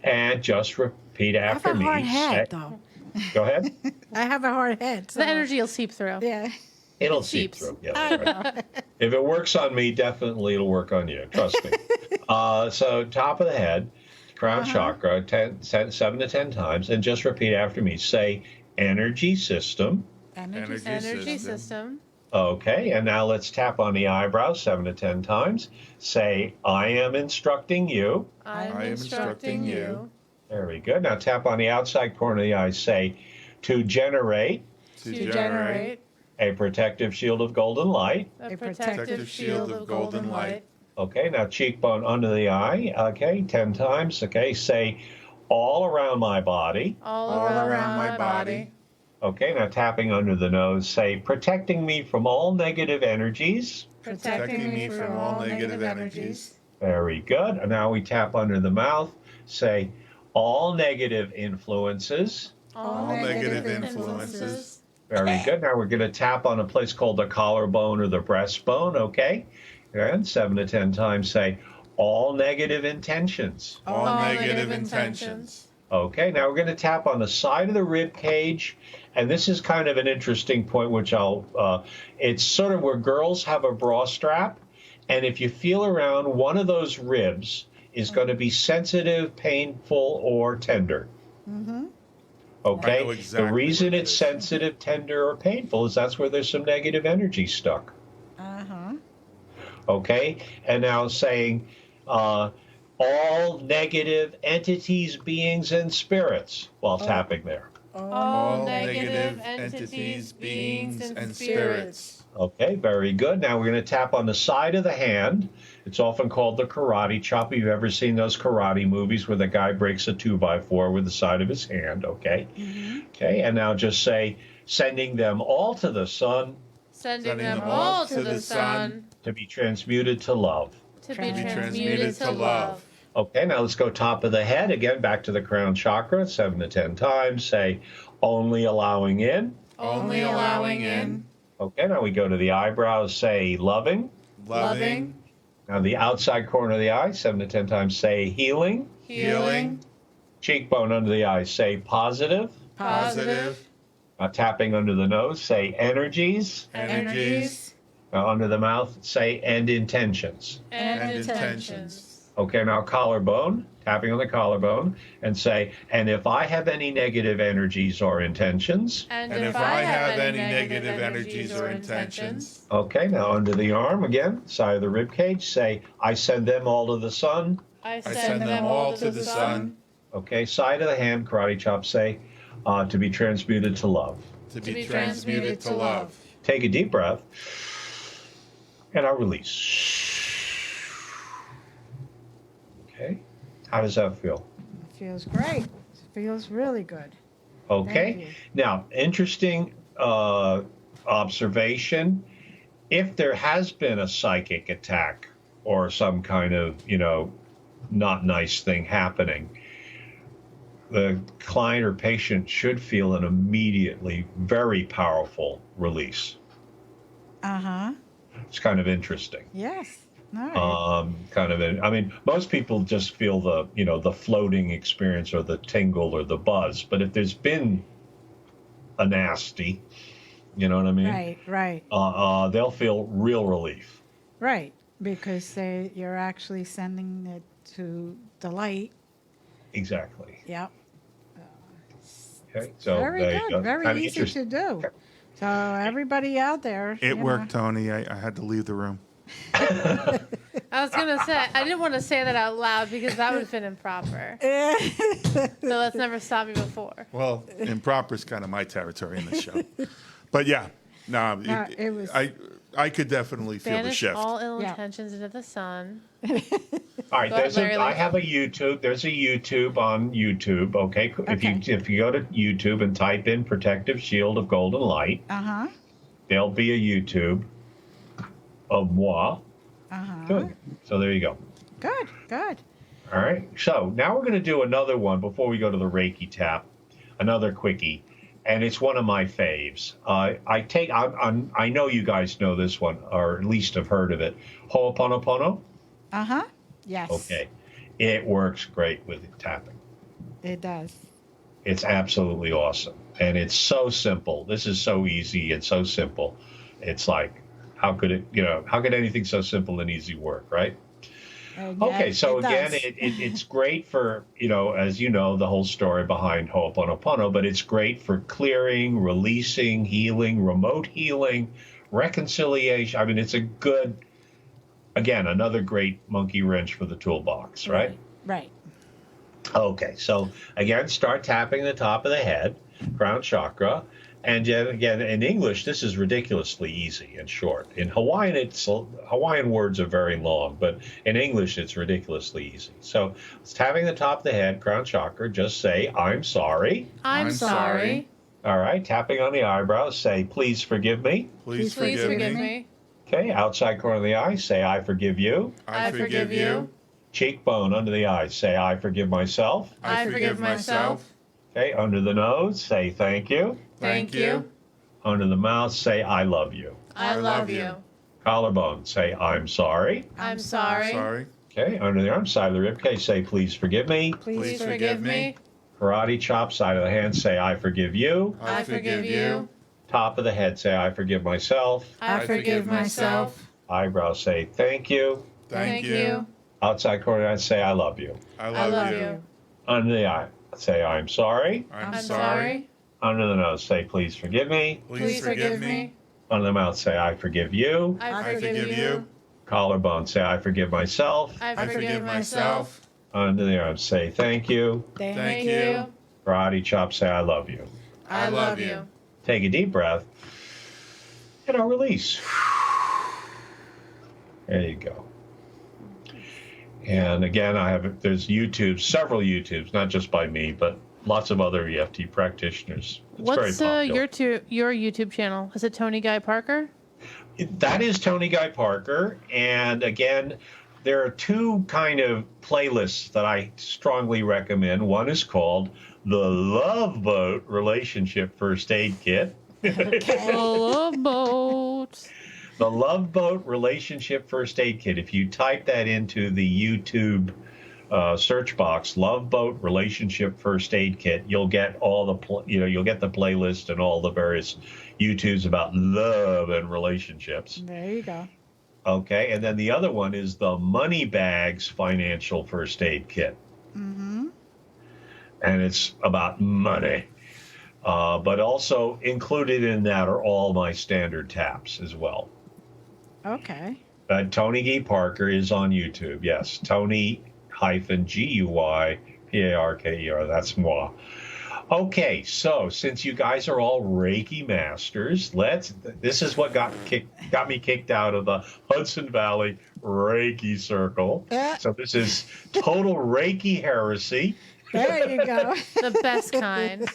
And just repeat after me. I have a hard head, though. Go ahead. I have a hard head. So. The energy will seep through. Yeah. It'll seep through. Yeah, right. If it works on me, definitely it'll work on you. Trust me. So top of the head, crown chakra, 7 to 10 times, and just repeat after me. Say energy system. Energy system. Okay, and now let's tap on the eyebrows 7 to 10 times. Say, I am instructing you. I am instructing you. Very good. Now tap on the outside corner of the eye. Say, to generate. To generate. A protective shield of golden light. A protective shield of golden light. Okay, now cheekbone under the eye. Okay, 10 times. Okay, say, all around my body. All around my body. Okay, now tapping under the nose. Say, protecting me from all negative energies. Protecting me from all negative energies. Very good. And now we tap under the mouth. Say, all negative influences. All negative influences. Very good. Now we're going to tap on a place called the collarbone or the breastbone, okay? And 7 to 10 times say, all negative intentions. All negative intentions. Okay, now we're going to tap on the side of the rib cage, and this is kind of an interesting point, which it's sort of where girls have a bra strap, and if you feel around, one of those ribs is going to be sensitive, painful, or tender. Mm-hmm. Okay, exactly the reason it's sensitive, tender, or painful is that's where there's some negative energy stuck. Uh-huh. Okay, and now saying all negative entities, beings, and spirits while tapping there. All negative entities, beings, and spirits. Okay, very good. Now we're going to tap on the side of the hand. It's often called the karate chop. If you've ever seen those karate movies where the guy breaks a 2x4 with the side of his hand, okay? Mm-hmm. Okay, and now just say, sending them all to the sun. Sending them all to the sun. To be transmuted to love. To be transmuted to love. Okay, now let's go top of the head. Again, back to the crown chakra, 7 to 10 times. Say, only allowing in. Only allowing in. Okay, now we go to the eyebrows. Say, loving. Loving. Now the outside corner of the eye, 7 to 10 times. Say, healing. Healing. Cheekbone under the eye. Say, positive. Positive. Now tapping under the nose. Say, energies. Energies. Now under the mouth. Say, and intentions. And intentions. Okay, now collarbone, tapping on the collarbone, and say, and if I have any negative energies or intentions. And if I have any negative energies or intentions. Okay, now under the arm again, side of the rib cage, say, I send them all to the sun. I send them all to the sun. Okay, side of the hand, karate chop, say, to be transmuted to love. To be transmuted to love. Take a deep breath, and I'll release. Okay, how does that feel? It feels great. It feels really good. Okay, now interesting observation. If there has been a psychic attack or some kind of, not nice thing happening, the client or patient should feel an immediately very powerful release. Uh-huh. It's kind of interesting. Yes. All right. Kind of. I mean, most people just feel the floating experience or the tingle or the buzz. But if there's been a nasty, you know what I mean? Right. They'll feel real relief. Right. Because you're actually sending it to the light. Exactly. Yep. Okay. So Very there you good. go. Very Kinda easy to do. So everybody out there. It worked, Tony. I had to leave the room. I was gonna say I didn't want to say that out loud because that would have been improper. So that's never stopped me before. Well, improper is kind of my territory in this show. But yeah, no, it was. I could definitely feel the Banish shift. all ill intentions into the sun. All right, Go ahead, Larry I Lee. have a YouTube. There's a YouTube on YouTube. Okay, if you go to YouTube and type in "Protective Shield of Golden Light," there'll be a YouTube of moi. Good. So there you go. Good. All right. So now we're going to do another one before we go to the Reiki tap. Another quickie, and it's one of my faves. I know you guys know this one, or at least have heard of it. Ho'oponopono. Yes. Okay. It works great with tapping. It does. It's absolutely awesome. And it's so simple. This is so easy and so simple. It's like, how could anything so simple and easy work, right? Okay, so again, it's great for, as you know, the whole story behind Ho'oponopono, but it's great for clearing, releasing, healing, remote healing, reconciliation. I mean, it's a good, again, another great monkey wrench for the toolbox, right? Right. Okay, so again, start tapping the top of the head, crown chakra. And yet again, in English, this is ridiculously easy and short. In Hawaiian, Hawaiian words are very long, but in English, it's ridiculously easy. So it's tapping the top of the head, crown chakra, just say, I'm sorry. I'm sorry. All right, tapping on the eyebrows, say, please forgive me. Please forgive me. Okay, outside corner of the eye, say, I forgive you. I forgive you. Cheekbone under the eye, say, I forgive myself. I forgive myself. Okay, under the nose, say, thank you. Thank you. Under the mouth, say, I love you. I love you. Collarbone, say, I'm sorry. I'm sorry. Sorry. Okay, under the arm, side of the ribcage, say, please forgive me. Please forgive me. Karate chop, side of the hand, say, I forgive you. I forgive you. Top of the head, say, I forgive myself. I forgive myself. Eyebrows, say, thank you. Thank you. Outside corner, I'd say, I love you. I I love, love you. you. Under the eye, say, I'm sorry. I'm I'm sorry. sorry. Under the nose, say, please forgive me. Please forgive me. Under the mouth, say, I forgive you. I forgive you. Collarbone, say, I forgive myself. I forgive myself. Under the arm, say, thank you. Thank you. Karate chop, say, I love you. I love you. Take a deep breath. And I'll release. There you go. And again, there's several YouTubes, not just by me, but lots of other EFT practitioners. It's very What's popular. your YouTube channel? Is it Tony Guy Parker? That is Tony Guy Parker. And again, there are two kind of playlists that I strongly recommend. One is called the Love Boat Relationship First Aid Kit. The Love Boat. The Love Boat Relationship First Aid Kit. If you type that into the YouTube search box, Love Boat Relationship First Aid Kit, you'll get you'll get the playlist and all the various YouTubes about love and relationships. There you go. Okay, and then the other one is the Money Bags Financial First Aid Kit. Mm-hmm. And it's about money. But also included in that are all my standard taps as well. Okay. Tony Guy Parker is on YouTube. Yes, Tony-GUY-PARKER. That's moi. Okay, so since you guys are all Reiki masters, this is what got me kicked out of the Hudson Valley Reiki Circle. So this is total Reiki heresy. There you go. The best kind.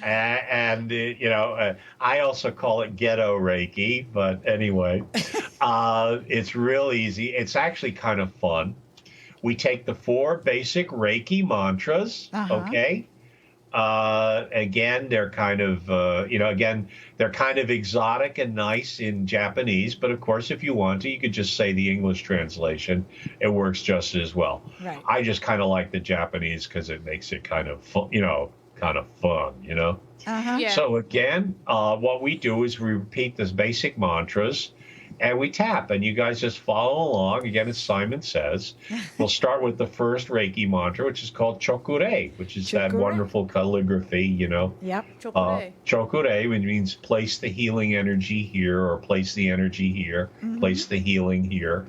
And I also call it ghetto Reiki, but anyway, it's real easy. It's actually kind of fun. We take the 4 basic Reiki mantras, okay? Again, they're kind of, they're kind of exotic and nice in Japanese. But of course, if you want to, you could just say the English translation. It works just as well. Right. I just kind of like the Japanese because it makes it kind of, kind of fun, Uh-huh. Yeah. So again, what we do is we repeat these basic mantras and we tap, and you guys just follow along. Again, as Simon says, we'll start with the first Reiki mantra, which is called Chokure, which is that Chokure. wonderful calligraphy, Yep. Chokure. Chokure, which means place the healing energy here, or place the energy here, place the healing here,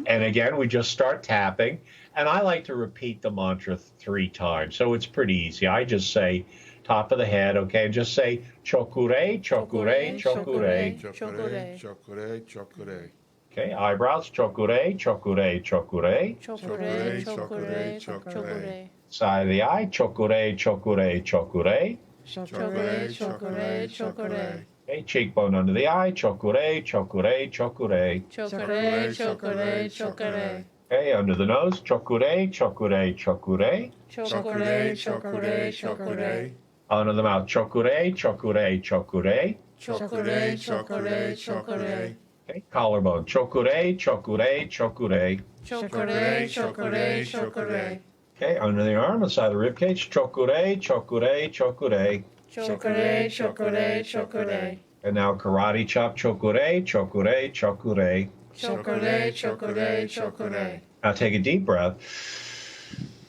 And again, we just start tapping. And I like to repeat the mantra 3 times. So it's pretty easy. I just say, top of the head, okay, and just say chokure, chokure, chokure. Chokure, chokure, chokure. Okay, eyebrows, chokure, chokure, chokure. Chokure, chokure, chokure. Side of the eye, chokure, chokure, chokure. Chokure, chokure, chokure. Okay, cheekbone under the eye, chokure, chokure, chokure. Chokure, chokure, chokure. Okay, under the nose, chokure, chokure, chokure. Chokure, chokure, chokure. Under the mouth, chokure, chokure, chokure. Chokure, chokure, chokure. Okay, collarbone, chokure, chokure, chokure. Chokure, chokure, chokure. Okay, under the arm, inside the rib cage, chokure, chokure, chokure. Chokure, chokure, chokure. And now karate chop, chokure, chokure, chokure. Chokure, chokure, chokure. Now take a deep breath.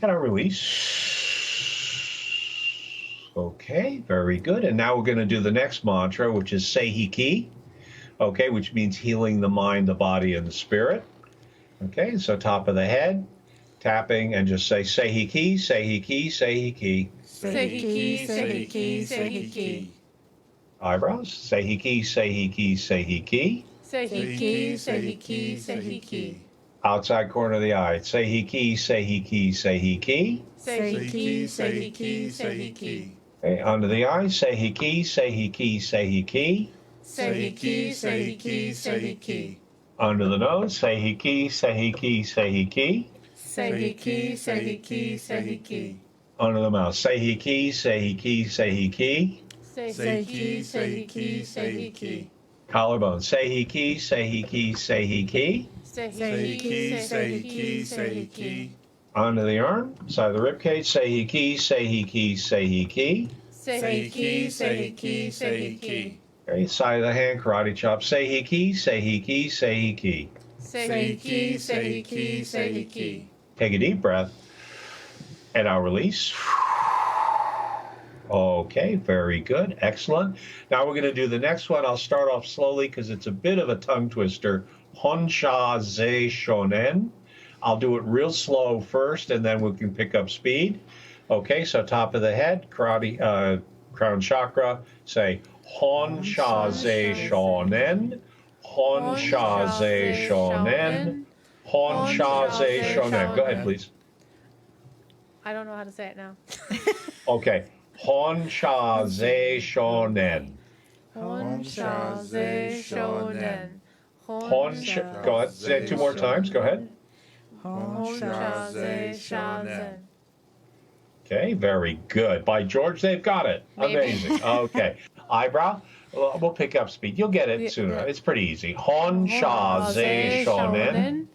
And I release. Okay, very good. And now we're going to do the next mantra, which is Seihiki. Okay, which means healing the mind, the body, and the spirit. Okay, so top of the head, tapping, and just say Seihiki, Seihiki, Seihiki. Seihiki, seihiki, seihiki. Eyebrows, Seihiki, Seihiki, Seihiki. Seihiki, seihiki, seihiki. Outside corner of the eye, Seihiki, Seihiki, Seihiki. Seihiki, seihiki, seihiki. Okay, under the eye, Seihiki, Seihiki, Seihiki. Seihiki, seihiki, seihiki. Under the nose, Seihiki, Seihiki, Seihiki. Seihiki, seihiki, seihiki. Under the mouth, Seihiki, Seihiki, Seihiki. Seihiki, seihiki, seihiki. Collarbone, Seihiki, Seihiki, Seihiki. Seihiki, seihiki, seihiki. Under the arm, side of the ribcage, Seihiki, Seihiki, Seihiki. Seihiki, seihiki, seihiki. Okay, side of the hand, karate chop, Seihiki, Seihiki, Seihiki. Seihiki, seihiki, seihiki. Take a deep breath, and I'll release. Okay, very good, excellent. Now we're going to do the next one. I'll start off slowly because it's a bit of a tongue twister. Honsha Ze Shonen. I'll do it real slow first, and then we can pick up speed. Okay, so top of the head, karate, crown chakra. Say Honsha Ze Shonen. Honsha Ze Shonen. Honsha Ze Shonen. Go ahead, please. I don't know how to say it now. Okay. Honsha Ze Shonen. Honsha Ze Shonen. Honsha. Go ahead. Say it 2 more times. Go ahead. Honsha Ze Shonen. Okay, very good. By George, they've got it. Maybe. Amazing. Okay. Eyebrow. Well, we'll pick up speed. You'll get it sooner. It's pretty easy. Honsha Ze Shonen.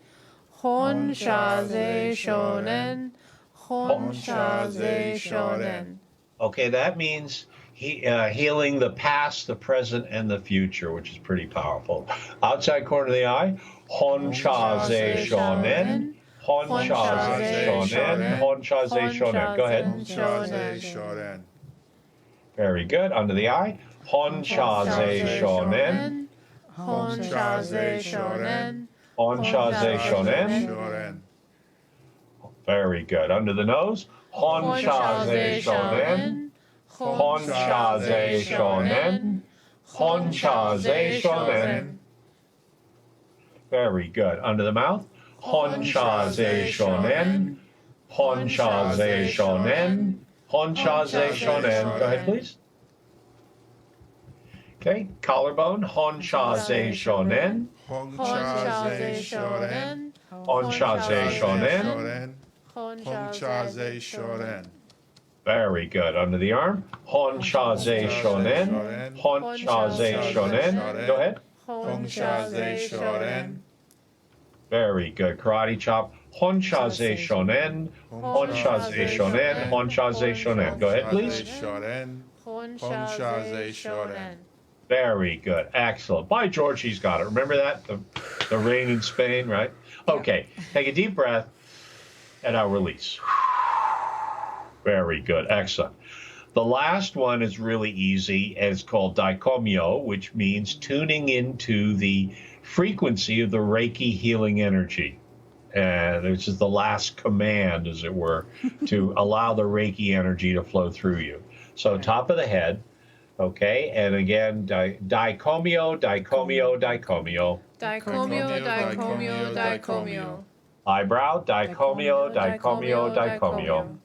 Honsha Ze Shonen. Honsha Ze Shonen. Okay, that means healing the past, the present, and the future, which is pretty powerful. Outside corner of the eye, Honsha Ze Shonen. Honsha Ze Shonen. Honsha Ze Shonen. Go ahead. Honsha Ze Shonen. Very good. Under the eye, Honsha Ze Shonen. Honsha Ze Shonen. Honsha Ze Shonen. Shonen. Very good. Under the nose, Honsha Ze Shonen. Honsha Ze Shonen. Honsha Ze Shonen. Very good. Under the mouth, Honsha Ze Shonen. Honsha Ze Shonen. Honsha Ze Shonen. Go ahead, please. Okay, collarbone, Honsha Ze Shonen. Honsha Ze Shonen. Honsha Ze Shonen. Honsha Ze Shonen. Very good. Under the arm. Hon Shaze Shonen. Hon Shaze Shonen. Go ahead. Hon Shaze Shonen. Very good. Karate chop. Hon Shaze Shonen. Hon Shaze Shonen. Hon Shaze Shonen. Go ahead, please. Shonen. Hon Shaze Shaze Shonen. Shonen. Very good. Excellent. By George, he's got it. Remember that? The rain in Spain, right? Okay. Take a deep breath and now release. Very good. Excellent. The last one is really easy, and it's called Daikomyo, which means tuning into the frequency of the Reiki healing energy. And which is the last command, as it were, to allow the Reiki energy to flow through you. So top of the head, okay, and again, Daikomyo, Daikomyo, Daikomyo. Daikomyo, Daikomyo, Daikomyo. Eyebrow, Daikomyo, Daikomyo, Daikomyo.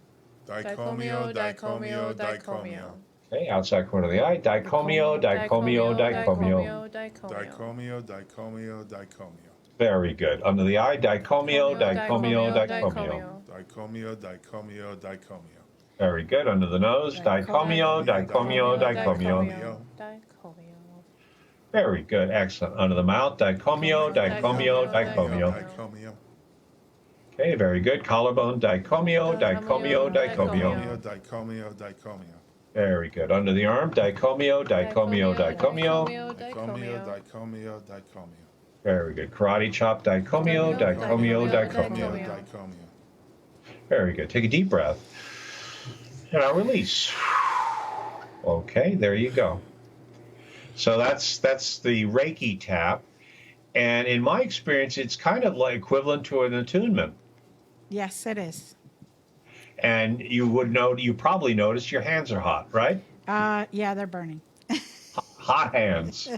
Daikomyo, Daikomyo, Daikomyo. Okay, outside corner of the eye, Daikomyo, Daikomyo, Daikomyo. Daikomyo, Daikomyo, Daikomyo. Very good. Under the eye, Daikomyo, Daikomyo, Daikomyo. Daikomyo, Daikomyo, Daikomyo. Very good. Under the nose, Daikomyo, Daikomyo, Daikomyo. Very good. Excellent. Under the mouth, Daikomyo, Daikomyo, Daikomyo. Daikomyo. Okay, very good. Collarbone, Daikomyo, Daikomyo, Daikomyo. Daikomyo, Daikomyo. Very good. Under the arm, Daikomyo, Daikomyo, Daikomyo. Daikomyo, Daikomyo, Daikomyo. Very good. Karate chop, Daikomyo, Daikomyo, Daikomyo. Daikomyo. Very good. Take a deep breath. And now release. Okay, there you go. So that's the Reiki tap. And in my experience, it's kind of like equivalent to an attunement. Yes, it is. And you probably notice your hands are hot, right? Yeah, they're burning. Hot hands.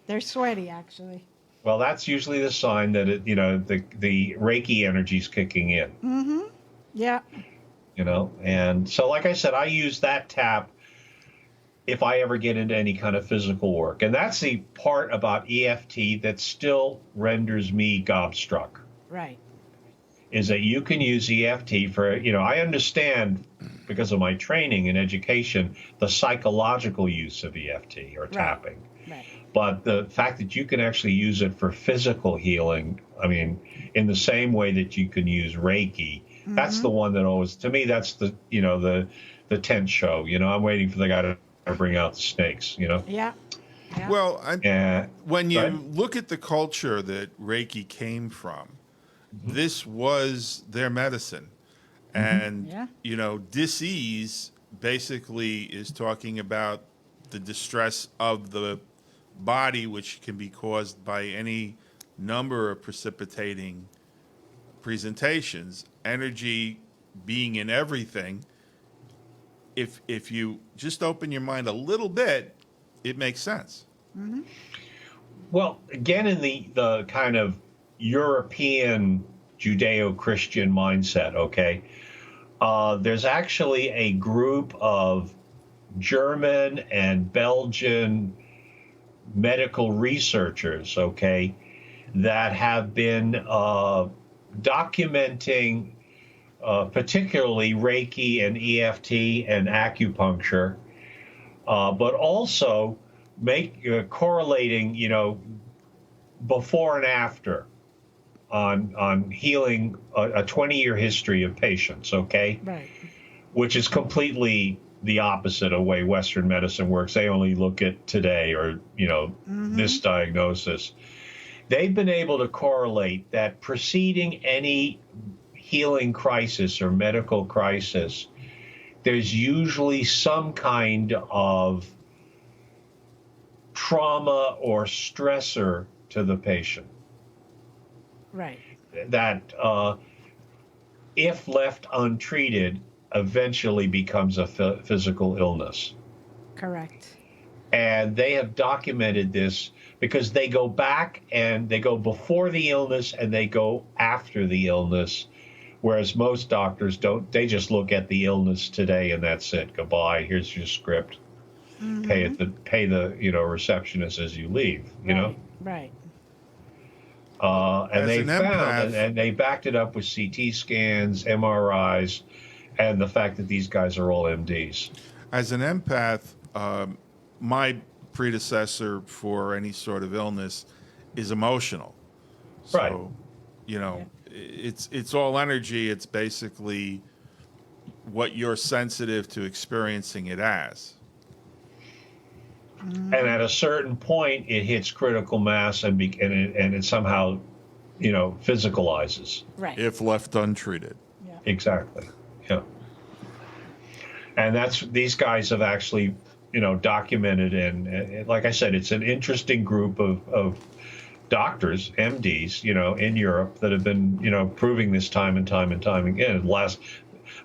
They're sweaty, actually. Well, that's usually the sign that the Reiki energy's kicking in. Mm-hmm. Yeah. And so like I said, I use that tap if I ever get into any kind of physical work. And that's the part about EFT that still renders me gobstruck. Right. Is that you can use EFT for, I understand because of my training and education, the psychological use of EFT or tapping. Right. But the fact that you can actually use it for physical healing, I mean, in the same way that you can use Reiki, that's the one that always, to me, that's the tent show. I'm waiting for the guy to bring out the snakes, Yeah. Well, when you Right. look at the culture that Reiki came from, this was their medicine. And, dis-ease basically is talking about the distress of the body, which can be caused by any number of precipitating presentations, energy being in everything. If you just open your mind a little bit, it makes sense. Mm-hmm. Well, again, in the kind of European Judeo-Christian mindset, okay, there's actually a group of German and Belgian medical researchers, okay, that have been documenting particularly Reiki and EFT and acupuncture, but also correlating, before and after on healing a 20-year history of patients, okay? Right. Which is completely the opposite of way Western medicine works. They only look at today or, this diagnosis. They've been able to correlate that preceding any healing crisis or medical crisis, there's usually some kind of trauma or stressor to the patient. Right. That, if left untreated, eventually becomes a physical illness. Correct. And they have documented this because they go back and they go before the illness and they go after the illness, whereas most doctors don't. They just look at the illness today and that's it. Goodbye. Here's your script. Pay the receptionist as you leave. Right. And As they an found, empath- and they backed it up with CT scans, MRIs, and the fact that these guys are all MDs. As an empath, my predecessor for any sort of illness is emotional. So, Right. you know, it's all energy. It's basically what you're sensitive to experiencing it as. And at a certain point, it hits critical mass and it somehow, physicalizes. Right. If left untreated. Yeah. Exactly. Yeah. And these guys have actually, documented, and like I said, it's an interesting group of doctors, MDs, in Europe that have been, proving this time and time and time again.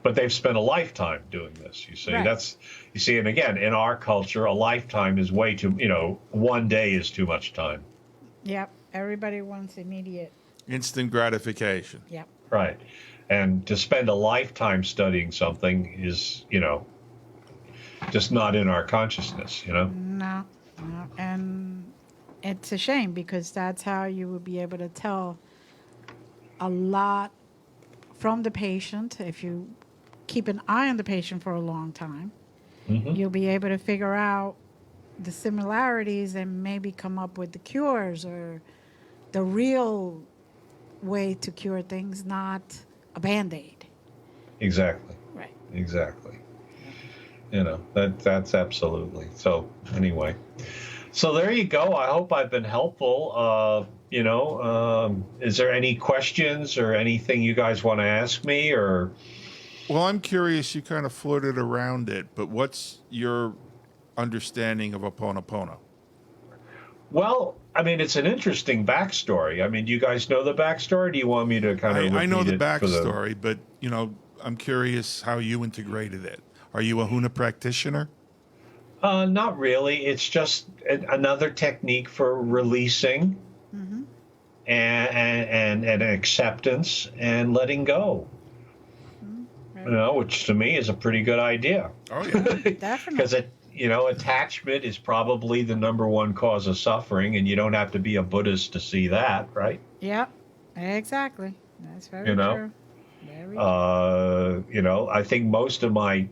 But they've spent a lifetime doing this. You see, Right. And again, in our culture, a lifetime is way too. One day is too much time. Yep. Everybody wants immediate. Instant gratification. Yep. Right. And to spend a lifetime studying something is, just not in our consciousness. No. And it's a shame because that's how you would be able to tell a lot from the patient. If you keep an eye on the patient for a long time, you'll be able to figure out the similarities and maybe come up with the cures or the real way to cure things, not a Band-Aid. Exactly. Right. Exactly. That's absolutely. So anyway, so there you go. I hope I've been helpful. Is there any questions or anything you guys want to ask me or? Well, I'm curious, you kind of floated around it, but what's your understanding of Ho'oponopono? Well, I mean, it's an interesting backstory. I mean, do you guys know the backstory? Do you want me to kind of I know the repeat it for backstory, but, I'm curious how you integrated it. Are you a Huna practitioner? Not really. It's just another technique for releasing and acceptance and letting go. Which to me is a pretty good idea. Oh, yeah. Definitely. Because attachment is probably the number one cause of suffering, and you don't have to be a Buddhist to see that, right? Yep. Exactly. That's very You know? true. Very true. I think most of my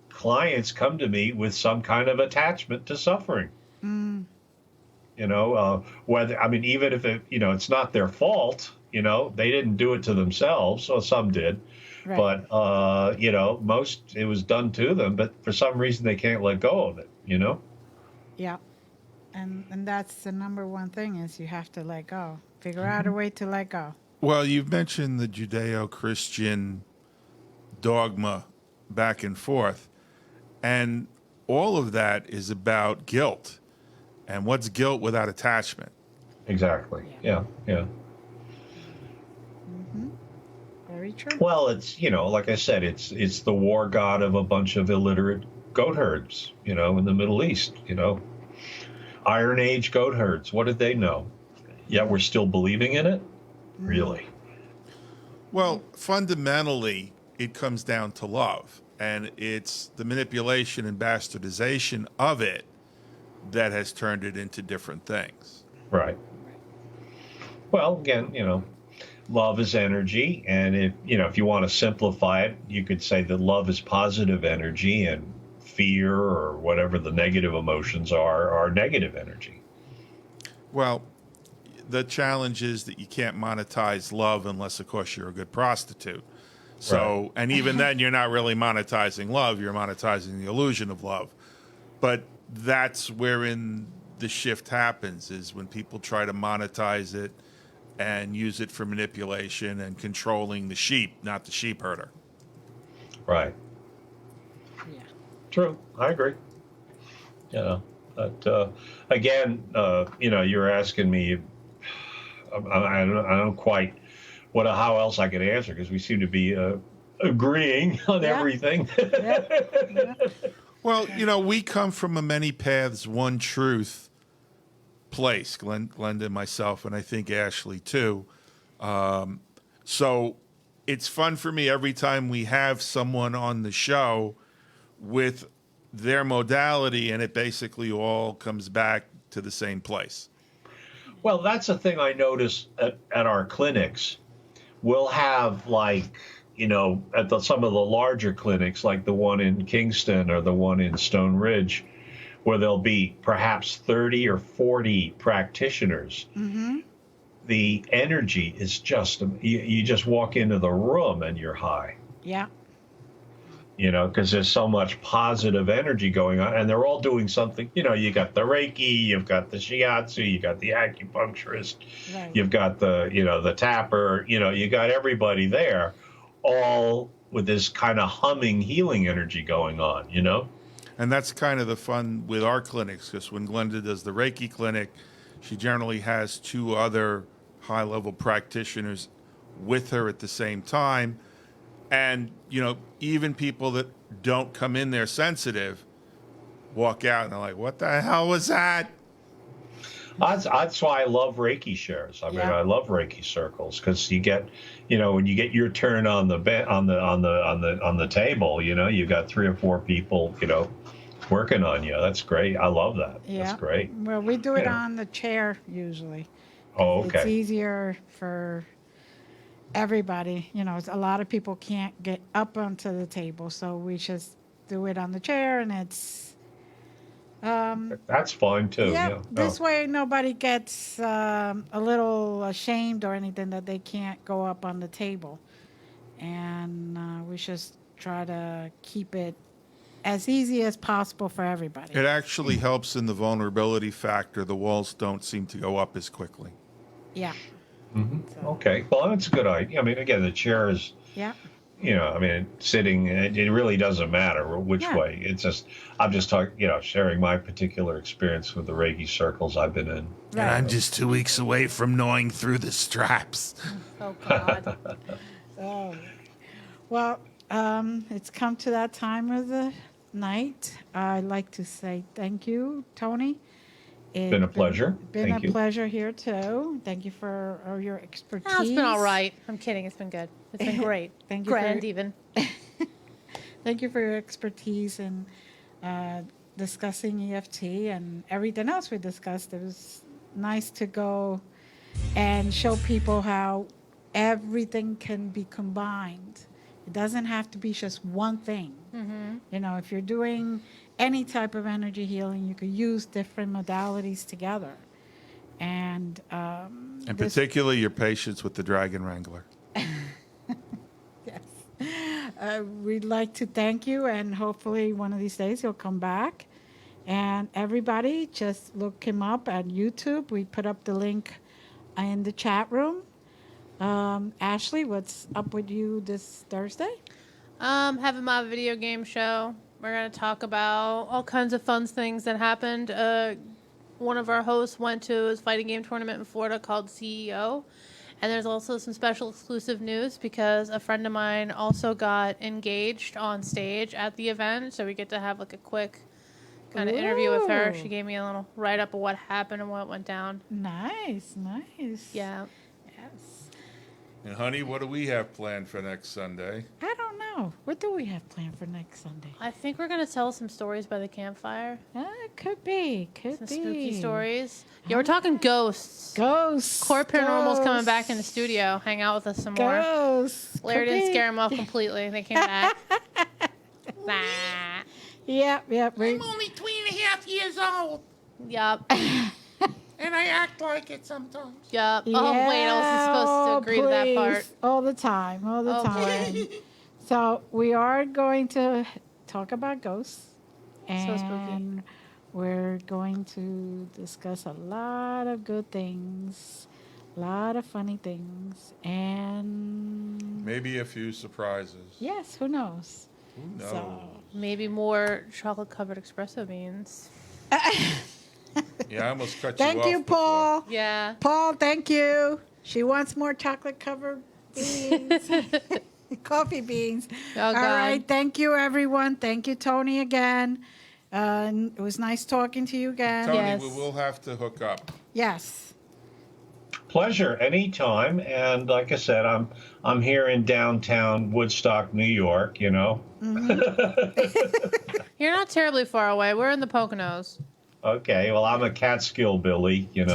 clients come to me with some kind of attachment to suffering. Even if it's not their fault, they didn't do it to themselves, or some did. Right. But, most, it was done to them, but for some reason they can't let go of it, Yeah. And that's the number one thing is you have to let go. Figure out a way to let go. Well, you've mentioned the Judeo-Christian dogma back and forth, and all of that is about guilt. And what's guilt without attachment? Exactly. Yeah. Very true. Well, it's, like I said, it's the war god of a bunch of illiterate goat herds, in the Middle East, Iron Age goat herds. What did they know? Yet we're still believing in it? Really? Well, fundamentally, it comes down to love. And it's the manipulation and bastardization of it that has turned it into different things. Right. Well, again, love is energy. And if you want to simplify it, you could say that love is positive energy and fear or whatever the negative emotions are negative energy. Well, the challenge is that you can't monetize love unless, of course, you're a good prostitute. So, Right. And even then, you're not really monetizing love. You're monetizing the illusion of love. But that's wherein the shift happens, is when people try to monetize it and use it for manipulation and controlling the sheep, not the sheep herder. Right. Yeah. True. I agree. But again, you were asking me, I don't quite how else I could answer, because we seem to be agreeing on everything. Yeah. Well, we come from a many paths, one truth place, Glenda, myself, and I think Ashley too. So it's fun for me every time we have someone on the show with their modality, and it basically all comes back to the same place. Well, that's the thing I notice at our clinics. We'll have at some of the larger clinics, like the one in Kingston or the one in Stone Ridge, where there'll be perhaps 30 or 40 practitioners. Mm-hmm. The energy is just, you just walk into the room and you're high. Yeah. Because there's so much positive energy going on, and they're all doing something. You got the Reiki, you've got the Shiatsu, you got the acupuncturist, Right. you've got the tapper, you got everybody there, all with this kind of humming healing energy going on, And that's kind of the fun with our clinics, because when Glenda does the Reiki clinic, she generally has 2 other high-level practitioners with her at the same time. And, even people that don't come in there sensitive walk out and they're like, what the hell was that? That's why I love Reiki shares. I mean, I love Reiki circles, because you get, when you get your turn on the on the table, you've got 3 or 4 people, working on you. That's great. I love that. Yeah. That's great. Well, we do it on the chair usually. Oh, okay. It's easier for everybody. A lot of people can't get up onto the table, so we just do it on the chair, and it's that's fine too. Yeah. This way nobody gets a little ashamed or anything that they can't go up on the table, and we just try to keep it as easy as possible for everybody. It actually helps in the vulnerability factor. The walls don't seem to go up as quickly. Yeah. Mm-hmm. So. Okay. Well, that's a good idea. I mean, again, the chair is. Yeah. Sitting, it really doesn't matter which way. It's just, I'm just talking, sharing my particular experience with the Reiki circles I've been in. Right. And I'm just 2 weeks away from gnawing through the straps. Oh, God. Oh. Well, it's come to that time of the night. I'd like to say thank you, Tony. It's been a pleasure. Been a pleasure here, too. Thank you for all your expertise. Oh, it's been all right. I'm kidding. It's been good. It's been great. Thank you. Grand, even. Thank you for your expertise in discussing EFT and everything else we discussed. It was nice to go and show people how everything can be combined. It doesn't have to be just one thing. Mm-hmm. If you're doing any type of energy healing, you could use different modalities together. And particularly your patience with the Dragon Wrangler. Yes. We'd like to thank you, and hopefully one of these days he'll come back. And everybody, just look him up at YouTube. We put up the link in the chat room. Ashley, what's up with you this Thursday? Having my video game show. We're going to talk about all kinds of fun things that happened. One of our hosts went to his fighting game tournament in Florida called CEO. And there's also some special exclusive news because a friend of mine also got engaged on stage at the event. So we get to have like a quick kind of interview with her. She gave me a little write-up of what happened and what went down. Nice. Yeah. Yes. And honey, what do we have planned for next Sunday? I don't know. What do we have planned for next Sunday? I think we're going to tell some stories by the campfire. Could be. Some spooky stories. Yeah, we're talking ghosts. Core Paranormal's coming back in the studio. Hang out with us some more. Ghosts. Larry didn't scare them off completely. They came back. Nah. Yep. I'm only 3.5 years old. Yup. And I act like it sometimes. Yup. Oh, wait, I wasn't supposed to agree to that part. All the time. So we are going to talk about ghosts. So spooky. We're going to discuss a lot of good things, a lot of funny things, and maybe a few surprises. Yes, who knows? Who knows? So, maybe more chocolate-covered espresso beans. Yeah, I almost cut thank you off. Thank you, Paul. Before. Yeah. Paul, thank you. She wants more chocolate-covered beans. Coffee beans. Oh, All God. right. Thank you, everyone. Thank you, Tony, again. It was nice talking to you again. Tony, Yes. we will have to hook up. Yes. Pleasure, anytime. And like I said, I'm here in downtown Woodstock, New York. Mm-hmm. You're not terribly far away. We're in the Poconos. Okay, well, I'm a Catskill Billy. I'm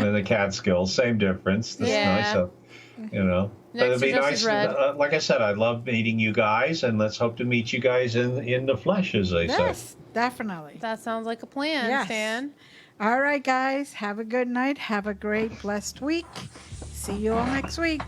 in the Catskills. Same difference. That's Yeah. nice. But Next it'd be to nice. Justice Red. Like I said, I love meeting you guys, and let's hope to meet you guys in the flesh, as they say. Yes, definitely. That sounds like a plan, Yes. Stan. All right, guys. Have a good night. Have a great, blessed week. See you all next week.